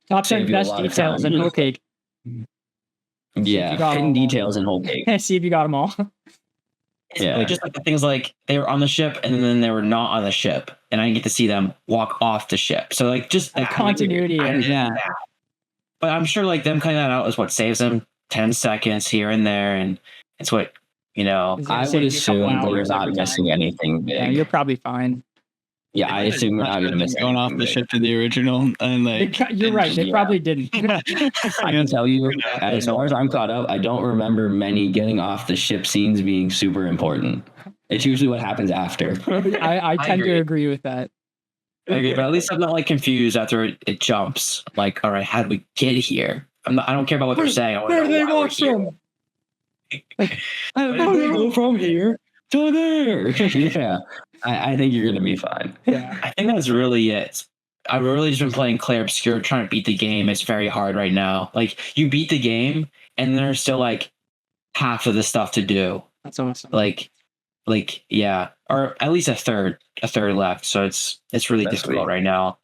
A: top 10 best details in Whole Cake.
B: Yeah, hidden details in Whole Cake.
A: See if you got them all.
B: Yeah,
D: just the things they were on the ship and then they were not on the ship, and I didn't get to see them walk off the ship. So just
A: continuity.
C: Yeah.
D: But I'm sure them cutting that out is what saves them 10 seconds here and there, and it's what
B: I would assume they're not missing anything big.
A: Yeah, you're probably fine.
B: Yeah, I assume we're not going to miss
C: going off the
B: anything
C: ship to the original, and like
A: You're right. They
B: Yeah.
A: probably didn't.
B: I can tell you, as far as I'm caught up, I don't remember many getting off the ship scenes being super important. It's usually what happens after.
A: I tend to agree with that.
D: I agree, but at least I'm not like confused after it jumps. Like, all right, how did we get here? I don't care about what they're saying. I
A: Where
D: want
A: do
D: to
A: they
D: know why we're
A: walk
D: here.
A: from?
B: How do we go from here to there? Yeah, I think you're going to be fine.
A: Yeah.
D: I think that's really it. I've really just been playing Claire Obscure, trying to beat the game. It's very hard right now. Like, you beat the game, and there's still like half of the stuff to do.
A: That's awesome.
D: Like yeah, or at least a third left. So it's really
B: That's
D: difficult
B: sweet.
D: right now.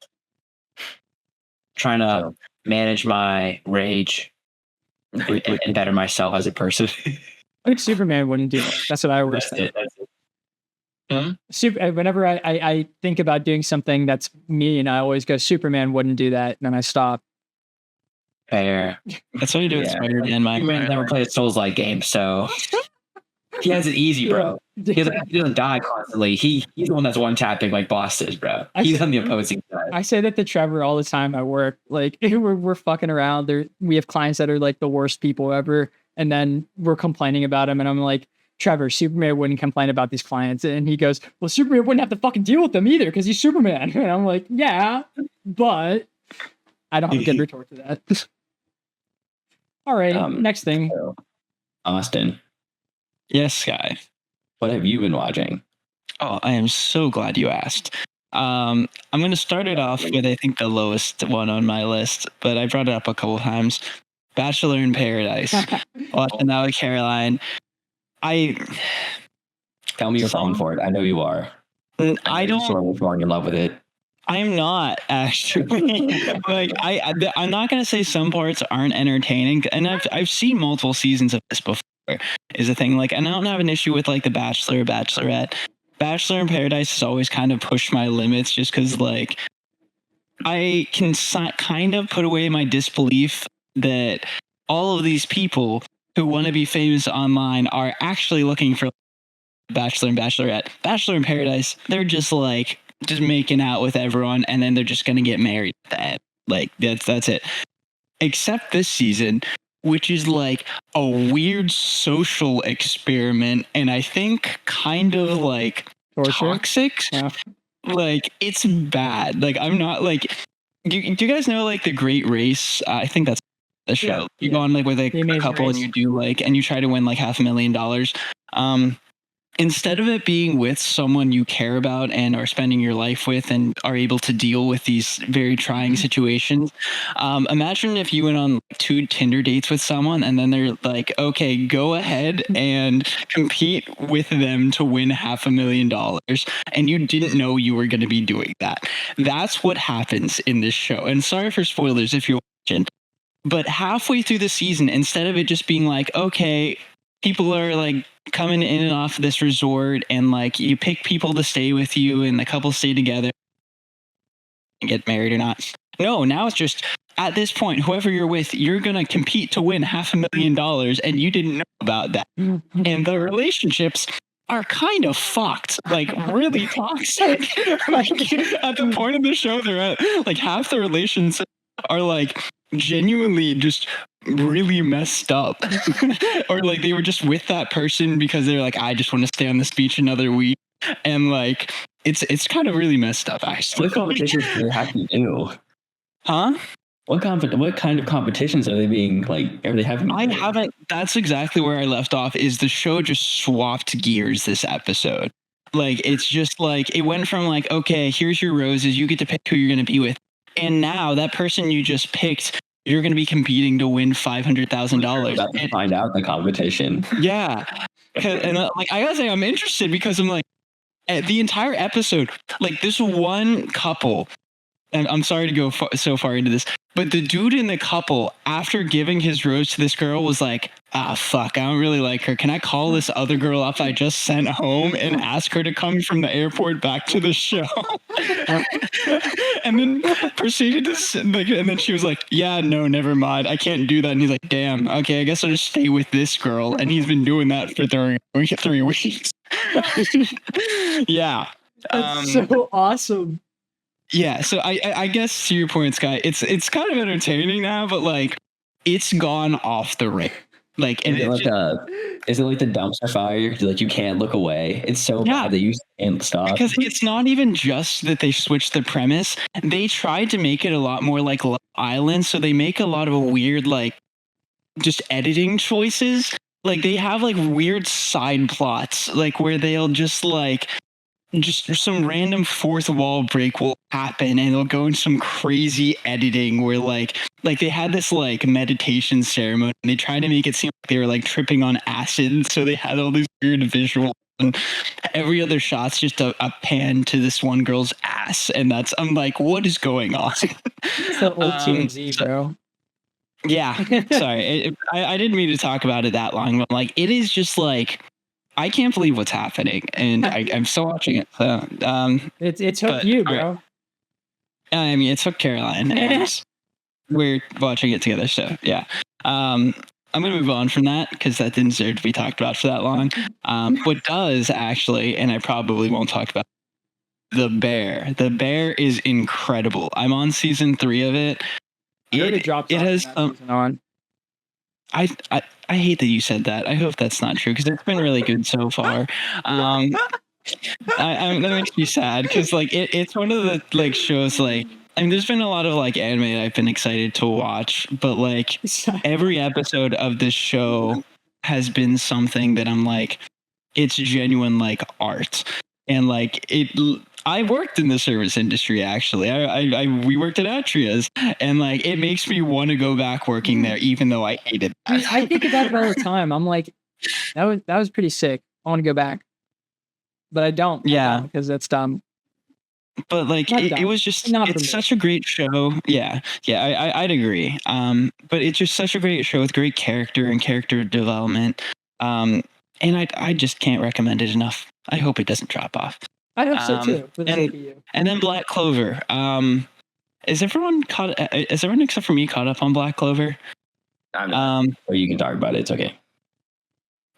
D: Trying to manage my rage and better myself as a person.
A: I think Superman wouldn't do it. That's what I always think. Whenever I think about doing something that's me, and I always go, Superman wouldn't do that, and then I stop.
D: Fair.
C: that's what you do with Spider-Man.
D: Superman never played a Souls-like game, so he has it easy, bro. He doesn't die constantly. He's the one that's one tapping like bosses, bro. He's on the opposing side.
A: I say that to Trevor all the time at work. Like we're fucking around. We have clients that are like the worst people ever, and then we're complaining about him, and I'm like, Trevor, Superman wouldn't complain about these clients, and he goes, well, Superman wouldn't have to fucking deal with them either because he's Superman. And I'm like, yeah, but I don't have a good retort to that. All right, next thing.
B: Austin,
C: Yes, Sky.
B: what have you been watching?
C: Oh, I am so glad you asked. I'm going to start it off with I think the lowest one on my list, but I brought it up a couple times. Bachelor in Paradise. Watching that with Caroline.
B: Tell me you're falling for it. I know you are.
C: I don't.
B: Sure, we're falling in love with it.
C: I'm not actually. Like I'm not gonna say some parts aren't entertaining, and I've seen multiple seasons of this before. Is a thing like, and I don't have an issue with like the Bachelor or Bachelorette. Bachelor in Paradise has always kind of pushed my limits, just because like I can kind of put away my disbelief that all of these people who want to be famous online are actually looking for Bachelor and Bachelorette. Bachelor in Paradise, they're just making out with everyone, and then they're just gonna get married at the end. Like that's it. Except this season, which is like a weird social experiment, and I think kind of like toxic.
A: Yeah.
C: Like it's bad. Like I'm not like. Do you guys know like The Great Race? I think that's the show.
A: Yeah.
C: You go on like with
A: The
C: a
A: Amazing
C: couple,
A: Race.
C: and you do like, and you try to win like $500,000. Instead of it being with someone you care about and are spending your life with and are able to deal with these very trying situations, imagine if you went on 2 Tinder dates with someone and then they're like, okay, go ahead and compete with them to win $500,000, and you didn't know you were going to be doing that. That's what happens in this show. And sorry for spoilers if you're watching, but halfway through the season, instead of it just being like, okay, people are like coming in and off this resort, and like you pick people to stay with you, and the couple stay together and get married or not. No, now it's just at this point, whoever you're with, you're gonna compete to win $500,000, and you didn't know about that. And the relationships are kind of fucked, like really toxic. Like at the point of the show they're at, like half the relationships are like genuinely just really messed up. Or like they were just with that person because they're like, I just want to stay on this beach another week, and like it's kind of really messed up actually.
B: What competitions do they have to do?
C: Huh?
B: What kind of competitions are they being like? Are they having?
C: I haven't. That's exactly where I left off. Is the show just swapped gears this episode? Like it's just like it went from like, okay, here's your roses, you get to pick who you're going to be with, and now that person you just picked, you're going to be competing to win $500,000.
B: About to find out the competition.
C: Yeah, and like I gotta say, I'm interested because I'm like, the entire episode, like this one couple. And I'm sorry to go so far into this, but the dude in the couple, after giving his rose to this girl, was like, fuck, I don't really like her. Can I call this other girl up I just sent home and ask her to come from the airport back to the show? And then proceeded to, like, and then she was like, yeah, no, never mind. I can't do that. And he's like, damn, okay, I guess I'll just stay with this girl. And he's been doing that for 3 weeks. Yeah.
A: That's so awesome.
C: Yeah, so I guess to your point, Sky, it's kind of entertaining now, but like it's gone off the rail. Like, and
B: is it like the dumpster fire? Like you can't look away. It's so bad that you can't stop.
C: Because it's not even just that they switched the premise. They tried to make it a lot more like Love Island, so they make a lot of weird like just editing choices. Like they have like weird side plots, like where they'll just some random fourth wall break will happen and they'll go into some crazy editing where like they had this like meditation ceremony and they tried to make it seem like they were like tripping on acid, so they had all these weird visuals and every other shot's just a pan to this one girl's ass, and I'm like, what is going on?
A: It's the old TMZ, bro.
C: Yeah, sorry, I didn't mean to talk about it that long, but like it is just like I can't believe what's happening, and I'm still watching it. So,
A: it took you, bro.
C: Right. I mean, it took Caroline, and we're watching it together. So, yeah. I'm going to move on from that because that didn't deserve to be talked about for that long. What does actually, and I probably won't talk about, The Bear. The Bear is incredible. I'm on season 3 of it. It has season on. I hate that you said that. I hope that's not true because it's been really good so far. That makes me sad because like it's one of the like shows like I mean there's been a lot of like anime that I've been excited to watch, but like every episode of this show has been something that I'm like it's genuine like art, and like I worked in the service industry actually. We worked at Atria's, and like it makes me want to go back working there, even though I hated that.
A: I think about it all the time. I'm like, that was pretty sick. I want to go back, but I don't.
C: Yeah,
A: because that's dumb.
C: But like it was just it's such a great show. Yeah, I'd agree. But it's just such a great show with great character and character development. And I just can't recommend it enough. I hope it doesn't drop off.
A: I hope so too.
C: And then Black Clover. Is everyone except for me caught up on Black Clover?
B: I'm not. Or you can talk about it. It's okay.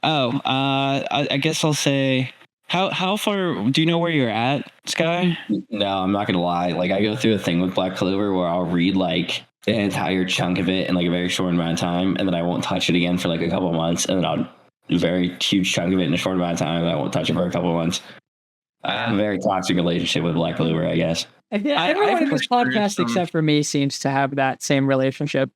C: Oh, I guess I'll say, how far do you know where you're at, Sky?
B: No, I'm not gonna lie. Like I go through a thing with Black Clover where I'll read like an entire chunk of it in like a very short amount of time, and then I won't touch it again for like a couple of months, and then I'll do a very huge chunk of it in a short amount of time, and I won't touch it for a couple of months. I have a very toxic relationship with Black Clover, I guess.
A: Everyone in this podcast except for me seems to have that same relationship.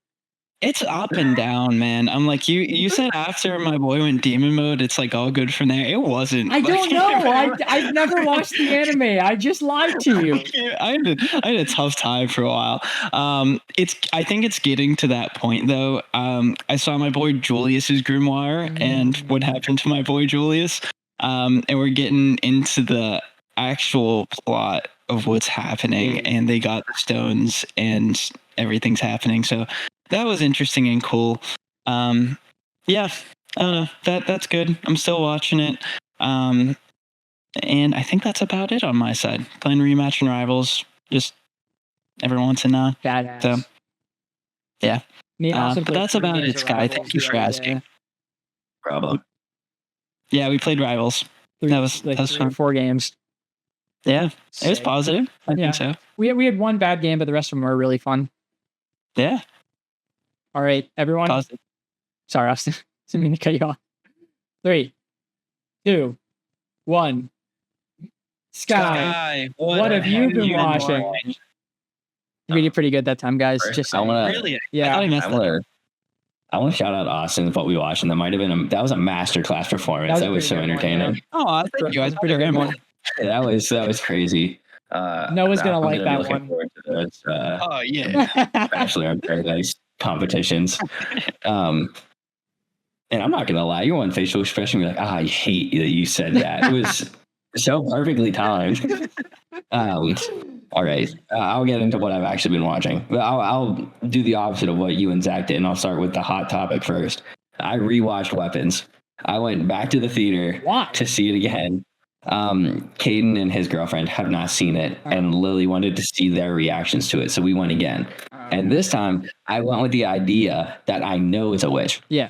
C: It's up and down, man. I'm like, you said after my boy went demon mode, it's like all good from there. It wasn't.
A: I don't know. I've never watched the anime. I just lied to you.
C: I had a tough time for a while. I think it's getting to that point though. I saw my boy Julius's grimoire and what happened to my boy Julius. And we're getting into the actual plot of what's happening, and they got the stones and everything's happening. So that was interesting and cool. Yeah, that's good. I'm still watching it. And I think that's about it on my side. Playing Rematch and Rivals just every once in a
A: badass.
C: So yeah, but that's about it, Sky. Thank you for asking.
B: Problem.
C: Yeah, we played Rivals. That was fun.
A: 4 games.
C: Yeah, it was positive. I think so.
A: We had one bad game, but the rest of them were really fun.
C: Yeah.
A: All right, everyone.
C: Positive.
A: Sorry, Austin. Didn't mean to cut you off. 3, 2, 1. Sky, what have you been watching? We did pretty good that time, guys. Just
B: I want to.
C: Really?
A: Yeah.
B: I want to shout out Austin for what we watched, and that might have been that was a masterclass performance. That was so entertaining.
C: Oh, thank you. That's pretty good one.
B: Yeah, that was crazy.
A: Noah's gonna like that one.
C: Oh yeah,
B: Bachelor in Paradise competitions. And I'm not gonna lie, your one facial expression, you're like, I hate that you said that. It was so perfectly timed. All right, I'll get into what I've actually been watching. But I'll do the opposite of what you and Zach did, and I'll start with the hot topic first. I rewatched Weapons. I went back to the theater to see it again. Caden and his girlfriend have not seen it, and Lily wanted to see their reactions to it, so we went again. And this time, I went with the idea that I know it's a witch.
A: Yeah.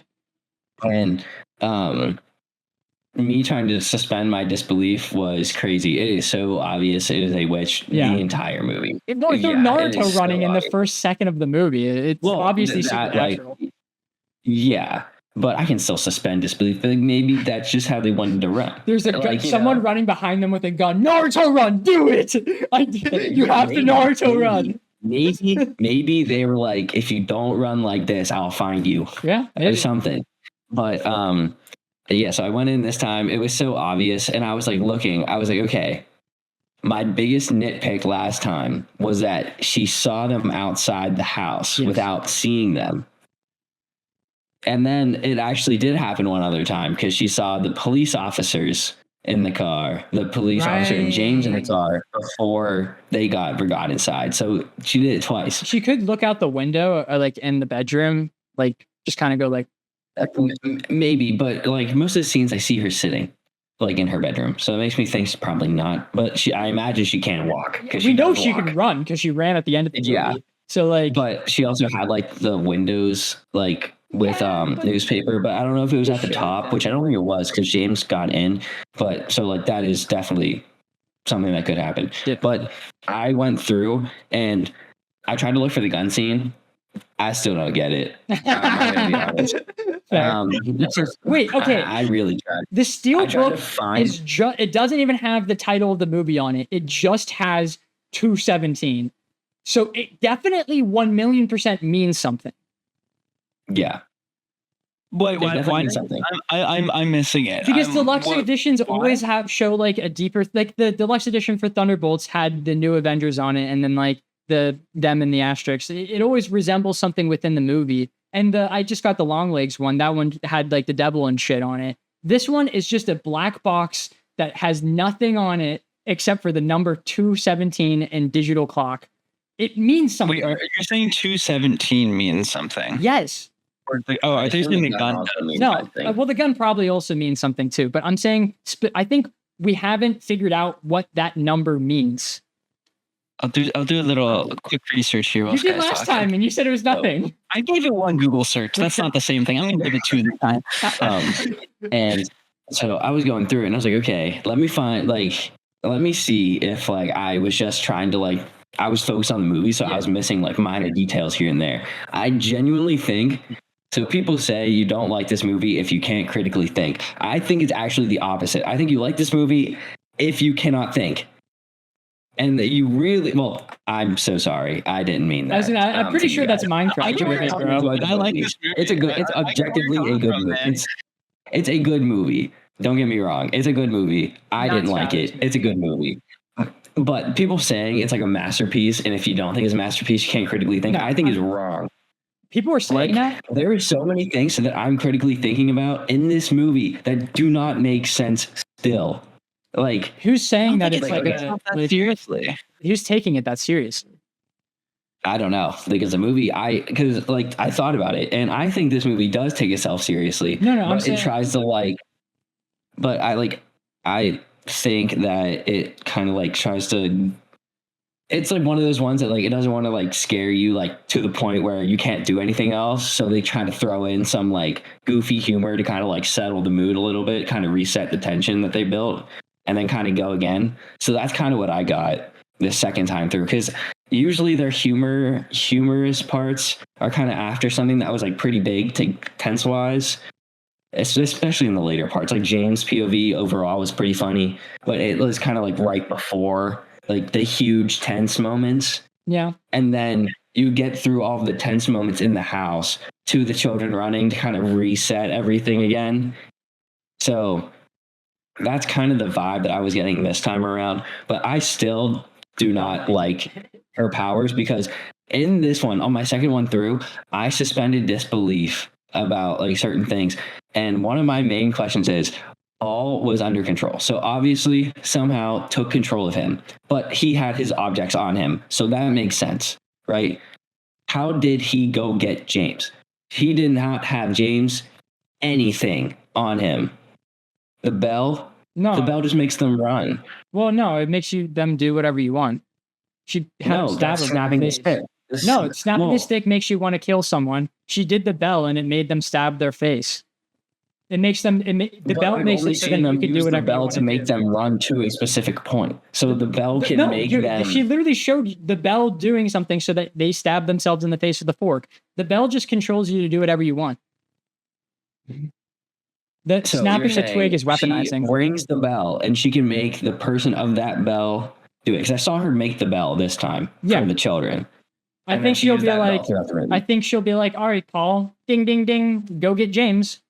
B: And me trying to suspend my disbelief was crazy. It is so obvious it is a witch
A: Yeah.
B: the entire movie.
A: No, it's Naruto running in the first second of the movie. It's obviously supernatural.
B: Yeah, but I can still suspend disbelief. But maybe that's just how they wanted to run.
A: There's someone running behind them with a gun. Naruto run, do it! You have to Naruto run.
B: Maybe they were like, if you don't run like this, I'll find you.
A: Yeah,
B: or something. But yeah. So I went in this time. It was so obvious, and I was like looking. I was like, okay. My biggest nitpick last time was that she saw them outside the house without seeing them. And then it actually did happen one other time because she saw the police officers in the car, the police officer and James in the car before they got inside. So she did it twice.
A: She could look out the window or like in the bedroom, like just kind of go like.
B: Maybe, but like most of the scenes I see her sitting like in her bedroom. So it makes me think probably not. But I imagine she can't walk.
A: We know she can run because she ran at the end of the movie.
B: Yeah.
A: So like.
B: But she also had like the windows like with newspaper, but I don't know if it was at the top, which I don't think it was because James got in. But so like that is definitely something that could happen. Yeah. But I went through and I tried to look for the gun scene. I still don't get it. I'm gonna be honest.
A: Wait, okay.
B: I really tried.
A: The steel book is it doesn't even have the title of the movie on it. It just has 217. So it definitely 1,000,000% means something.
B: Yeah.
C: Why something? I'm missing it.
A: Because deluxe editions always show like a deeper, like the deluxe edition for Thunderbolts had the new Avengers on it, and then like them and the asterisks. It always resembles something within the movie. And I just got the Long Legs one. That one had like the devil and shit on it. This one is just a black box that has nothing on it except for the number 217 and digital clock. It means something.
C: Wait, are you saying 217 means something?
A: Yes.
C: Are they saying the gun?
A: No. Well, the gun probably also means something too. But I'm saying, I think we haven't figured out what that number means.
C: I'll do a little quick research here.
A: You did last time, and you said it was nothing.
C: I gave it one Google search. That's not the same thing. I'm going to give it two this time.
B: And so I was going through it, and I was like, okay, let me see if like I was just trying to like I was focused on the movie, so I was missing like minor details here and there. I genuinely think. So people say you don't like this movie if you can't critically think. I think it's actually the opposite. I think you like this movie if you cannot think. And that you really, well, I'm so sorry. I didn't mean that.
A: I'm pretty sure that's Minecraft.
C: I like this movie.
B: It's objectively a good movie. It's a good movie. Don't get me wrong. It's a good movie. I didn't like it. It's a good movie. But people saying it's like a masterpiece, and if you don't think it's a masterpiece, you can't critically think. I think is wrong.
A: People are saying that.
B: There are so many things that I'm critically thinking about in this movie that do not make sense still. Like,
A: who's saying that it's
C: like seriously?
A: Who's taking it that seriously?
B: I don't know, because the movie, I thought about it, and I think this movie does take itself seriously.
A: No,
B: it tries to but I think that it kind of like tries to. It's like one of those ones that like it doesn't want to like scare you like to the point where you can't do anything else. So they try to throw in some like goofy humor to kind of like settle the mood a little bit, kind of reset the tension that they built. And then kind of go again. So that's kind of what I got the second time through. Because usually their humorous parts are kind of after something that was like pretty big tense wise. Especially in the later parts. Like James' POV overall was pretty funny. But it was kind of like right before like the huge tense moments.
A: Yeah.
B: And then you get through all of the tense moments in the house to the children running to kind of reset everything again. So that's kind of the vibe that I was getting this time around, but I still do not like her powers because in this one, on my second one through, I suspended disbelief about like certain things. And one of my main questions is all was under control. So obviously somehow took control of him, but he had his objects on him. So that makes sense, right? How did he go get James? He did not have James anything on him. The bell? No. The bell just makes them run.
A: Well, no, it makes them do whatever you want. She snapping the stick. Snapping the stick makes you want to kill someone. She did the bell and it made them stab their face. It makes them. The bell makes it so that you can do whatever
B: the bell
A: you
B: to make them run to a specific point. So the bell can make them.
A: She literally showed the bell doing something so that they stab themselves in the face with the fork. The bell just controls you to do whatever you want. The snapping the twig is weaponizing.
B: She rings the bell, and she can make the person of that bell do it. Because I saw her make the bell this time for the children.
A: I think she'll be like, all right, Paul, ding, ding, ding, go get James.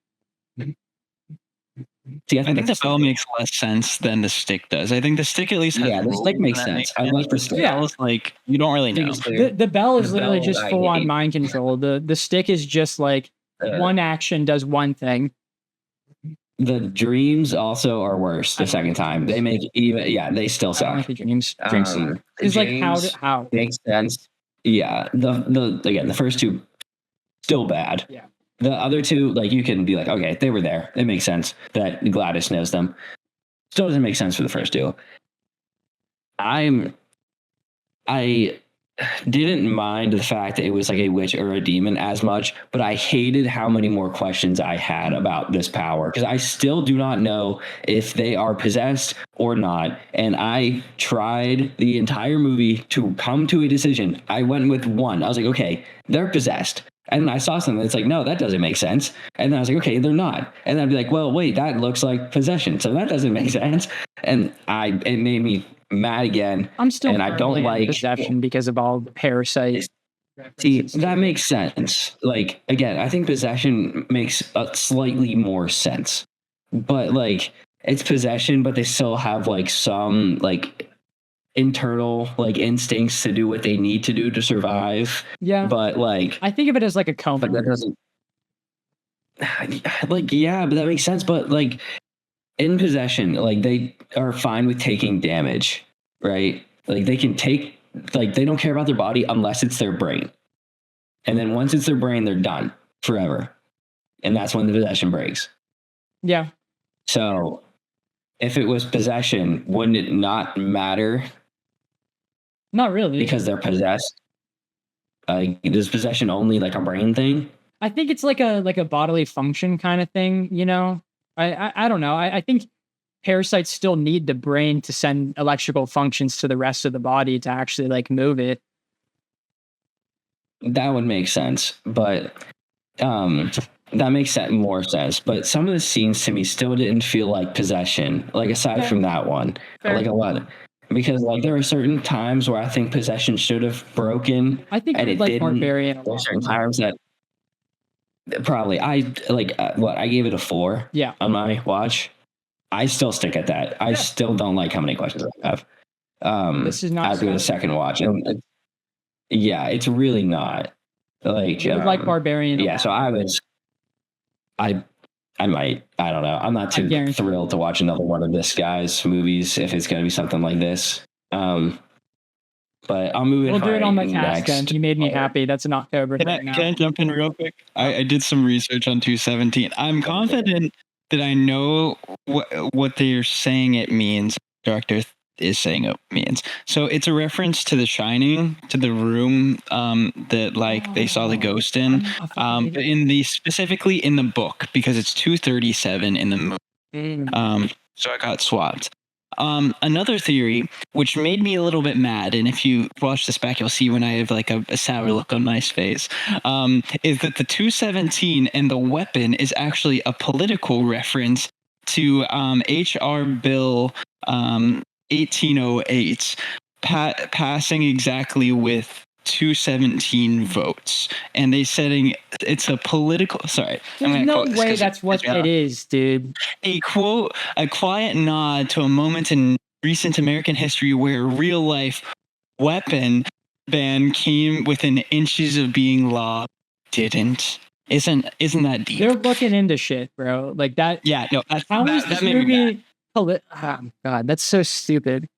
C: See, I think the bell makes less sense than the stick does. I think the stick at least has
B: the stick makes sense. I like the stick.
C: Yeah, like you don't really know.
A: The bell is literally just full on mind control. The stick is just like one action does one thing.
B: The dreams also are worse the second time. They make they still suck.
A: I don't like the dreams. It's like how
B: makes sense. Yeah, the first two still bad.
A: Yeah.
B: The other two, like, you can be like, okay, they were there. It makes sense that Gladys knows them. Still doesn't make sense for the first two. I didn't mind the fact that it was like a witch or a demon as much, but I hated how many more questions I had about this power, because I still do not know if they are possessed or not. And I tried the entire movie to come to a decision. I went with one. I was like, okay, they're possessed. And I saw something that's like, no, that doesn't make sense. And then I was like, okay, they're not. And then I'd be like, well, wait, that looks like possession, so that doesn't make sense. And it made me mad again.
A: I'm still,
B: and I don't like
A: possession because of all the parasites.
B: See, that makes sense. Like, again, I think possession makes a slightly more sense. But like, it's possession, but they still have like some like internal like instincts to do what they need to do to survive.
A: Yeah.
B: But like,
A: I think of it as like a coma.
B: But that doesn't but that makes sense. But like, in possession, like, they are fine with taking damage, right? Like, they can take, like, they don't care about their body unless it's their brain. And then once it's their brain, they're done forever. And that's when the possession breaks.
A: Yeah.
B: So if it was possession, wouldn't it not matter?
A: Not really.
B: Because they're possessed. Is possession only like a brain thing?
A: I think it's like a bodily function kind of thing, you know? I don't know. I think parasites still need the brain to send electrical functions to the rest of the body to actually like move it.
B: That would make sense, but that makes more sense. But some of the scenes to me still didn't feel like possession. Like, aside from that one, like a lot, because like there are certain times where I think possession should have broken.
A: I think
B: and it
A: like
B: didn't.
A: Barbarian.
B: There are certain times that probably I gave it a 4.
A: Yeah.
B: On my watch. I still stick at that. I still don't like how many questions I have.
A: This is not
B: after the second watch. And it's really not like
A: like Barbarian.
B: Yeah, so I might, I don't know. I'm not too thrilled to watch another one of this guy's movies if it's going to be something like this. But I'll move it.
A: We'll do it on the cast
B: next.
A: then. You made me happy. That's an October thing.
C: Can I jump in real quick? I did some research on 217. I'm confident that I know what they're saying it means. Director is saying it means. So it's a reference to The Shining, to the room that like they saw the ghost in. But specifically in the book, because it's 237 in the movie. So I got swapped. Another theory, which made me a little bit mad, and if you watch this back, you'll see when I have like a sour look on my face, is that the 217 and the weapon is actually a political reference to H.R. Bill 1808 passing exactly with 217 votes, and they setting it's a political. Sorry,
A: there's no way that's what it is, dude.
C: A quiet nod to a moment in recent American history where a real life weapon ban came within inches of being law. Didn't. Isn't that deep?
A: They're looking into shit, bro. Like that.
C: Yeah, no.
A: How is this movie? Oh God, that's so stupid.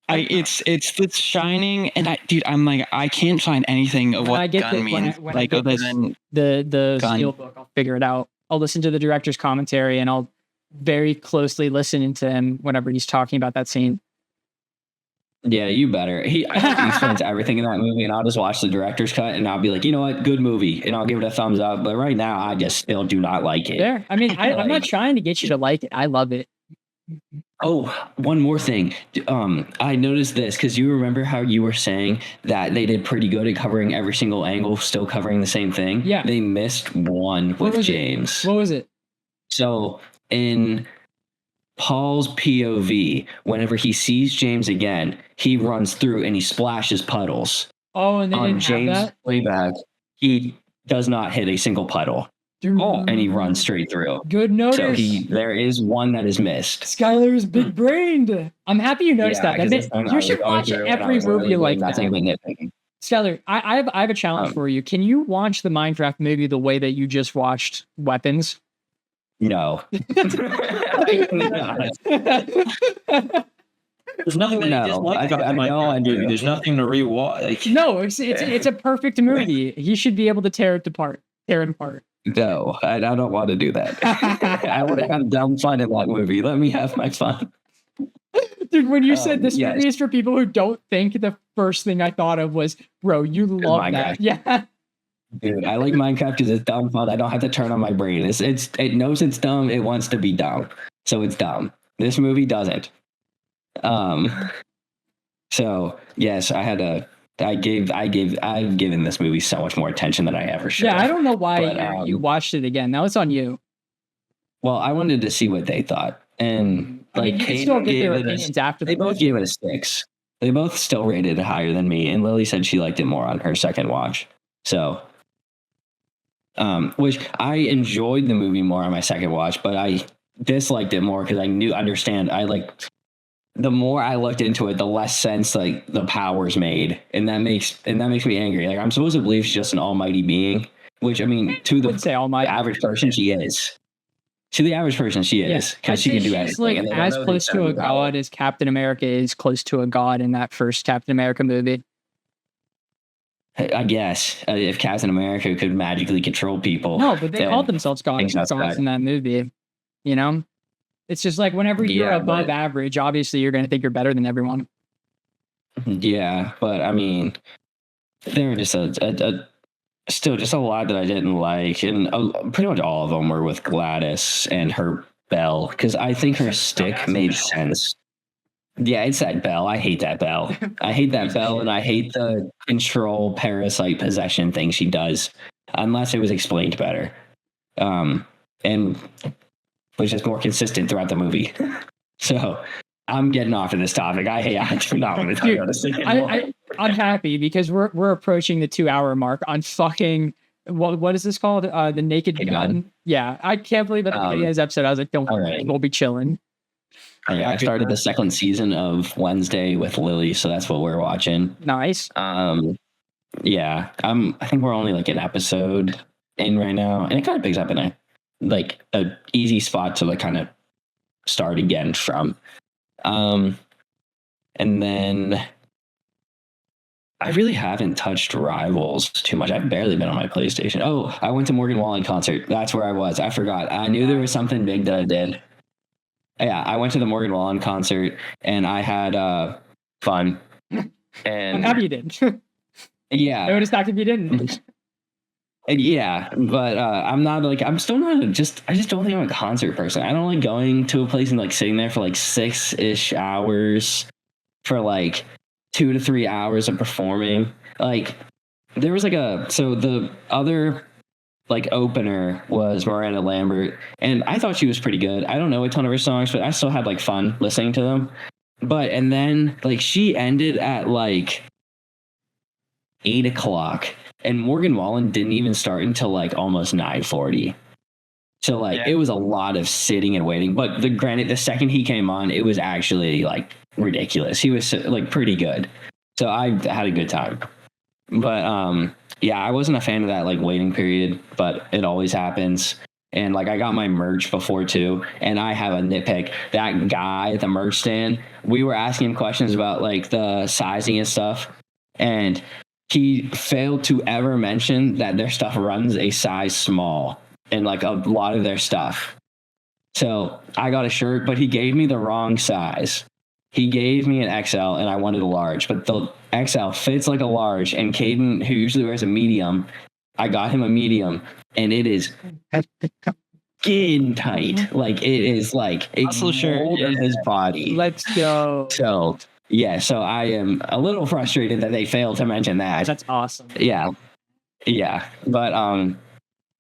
C: It's The Shining, and I'm like, I can't find anything of what gun means. Like, other than
A: the Steel book, I'll figure it out. I'll listen to the director's commentary, and I'll very closely listen to him whenever he's talking about that scene.
B: Yeah, you better. I hope he explains everything in that movie, and I'll just watch the director's cut, and I'll be like, you know what, good movie, and I'll give it a thumbs up. But right now, I just still do not like it.
A: There. I mean, I'm not trying to get you to like it. I love it.
B: Oh, one more thing. I noticed this because you remember how you were saying that they did pretty good at covering every single angle, still covering the same thing.
A: Yeah.
B: They missed one with James.
A: What was it?
B: So in Paul's POV, whenever he sees James again, he runs through and he splashes puddles.
A: Oh, and then
B: on James' playback, he does not hit a single puddle. And he runs straight through.
A: Good notice.
B: So there is one that is missed.
A: Skylar is big brained. I'm happy you noticed that. You should watch every movie like that. Skylar, I have a challenge for you. Can you watch the Minecraft movie the way that you just watched Weapons?
B: No.
D: There's nothing that I dislike about my movie. There's nothing to rewatch.
A: No, it's a perfect movie. He should be able to tear it apart.
B: No, I don't want to do that. I want to have dumb fun in that movie. Let me have my fun.
A: Dude, when you said this movie is for people who don't think, the first thing I thought of was, bro, you love that. Yeah.
B: Dude, I like Minecraft because it's dumb fun. I don't have to turn on my brain. It knows it's dumb. It wants to be dumb. So it's dumb. This movie doesn't. So yes, I've given this movie so much more attention than I ever should.
A: Yeah, I don't know why you watched it again. Now it's on you.
B: Well, I wanted to see what they thought. And like,
A: they both gave
B: it a 6. They both still rated it higher than me. And Lily said she liked it more on her second watch. So, which I enjoyed the movie more on my second watch, but I disliked it more because the more I looked into it, the less sense like the powers made, and that makes me angry. Like, I'm supposed to believe she's just an almighty being, which I mean, to the average person, she is. To the average person, she is, because she can do anything.
A: She's like as close to a god as Captain America is close to a god in that first Captain America movie.
B: I guess if Captain America could magically control people.
A: No, but they called themselves gods in that movie. You know? It's just like whenever you're above average, obviously you're going to think you're better than everyone.
B: Yeah, but I mean, there were just still just a lot that I didn't like, and pretty much all of them were with Gladys and her bell, because I think her stick made sense. Yeah, it's that bell. I hate that bell. I hate that bell, and I hate the control parasite possession thing she does, unless it was explained better. And which is more consistent throughout the movie. So I'm getting off of this topic. I do not want to talk about this anymore.
A: I'm happy because we're approaching the 2-hour mark on fucking what is this called? The Naked Gun. Yeah, I can't believe at the beginning of this episode I was like, don't worry, we'll be chilling.
B: I started the second season of Wednesday with Lily, so that's what we're watching.
A: Nice.
B: Yeah, I think we're only like an episode in right now, and it kind of picks up in a easy spot to like kind of start again from. And then I really haven't touched Rivals too much. I've barely been on my PlayStation. Oh, I went to Morgan Wallen concert. That's where I was. I forgot. I knew there was something big that I did. Yeah, I went to the Morgan Wallen concert and I had fun. And
A: I'm happy you did.
B: Yeah.
A: I would have stopped if you didn't.
B: Yeah, but I'm still not I just don't think I'm a concert person. I don't like going to a place and like sitting there for like 6-ish hours for like 2 to 3 hours of performing. Like there was so the other like opener was Miranda Lambert, and I thought she was pretty good. I don't know a ton of her songs, but I still had like fun listening to them. And then like she ended at like 8 o'clock. And Morgan Wallen didn't even start until like almost 9:40. So like it was a lot of sitting and waiting. But the second he came on, it was actually like ridiculous. He was like pretty good. So I had a good time. But I wasn't a fan of that like waiting period, but it always happens. And like I got my merch before too, and I have a nitpick. That guy at the merch stand, we were asking him questions about like the sizing and stuff, and he failed to ever mention that their stuff runs a size small in like a lot of their stuff. So I got a shirt, but he gave me the wrong size. he gave me an XL and I wanted a large, but the XL fits like a large. And Caden, who usually wears a medium, I got him a medium, and it is skin tight. Like it is like a mold of his body.
A: Let's go.
B: So yeah, so I am a little frustrated that they failed to mention that.
A: That's awesome.
B: Yeah, but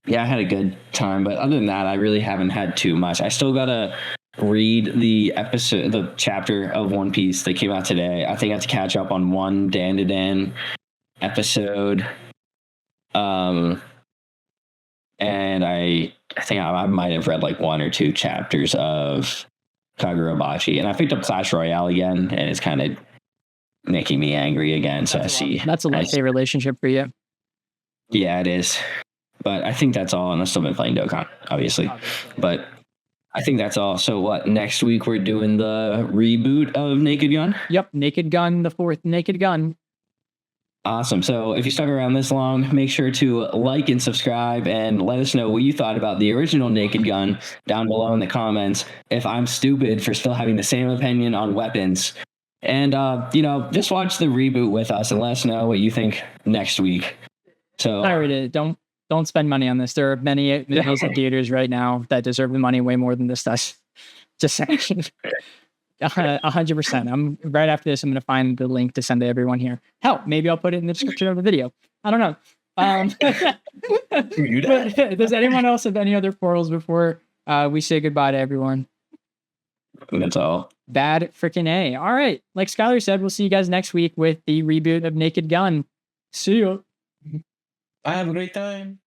B: yeah, I had a good time. But other than that, I really haven't had too much. I still gotta read the chapter of One Piece that came out today. I think I have to catch up on one Dan to Dan episode. And I think I might have read like 1 or 2 chapters of Kagurabachi, and I picked up Clash Royale again, and it's kind of making me angry again. So
A: that's a love-hate relationship for you.
B: Yeah, it is. But I think that's all, and I've still been playing Dokkan, obviously. But I think that's all. So what, next week we're doing the reboot of Naked Gun?
A: Yep, Naked Gun, the 4th Naked Gun.
B: Awesome. So if you stuck around this long, make sure to like and subscribe and let us know what you thought about the original Naked Gun down below in the comments. If I'm stupid for still having the same opinion on weapons. And, just watch the reboot with us and let us know what you think next week. So
A: don't spend money on this. There are many theaters right now that deserve the money way more than this does. Just saying. 100%. I'm right after this. I'm going to find the link to send to everyone here. Hell, maybe I'll put it in the description of the video. I don't know. But does anyone else have any other portals before we say goodbye to everyone?
B: That's all.
A: Bad freaking A. All right. Like Skylar said, we'll see you guys next week with the reboot of Naked Gun. See you.
C: I have a great time.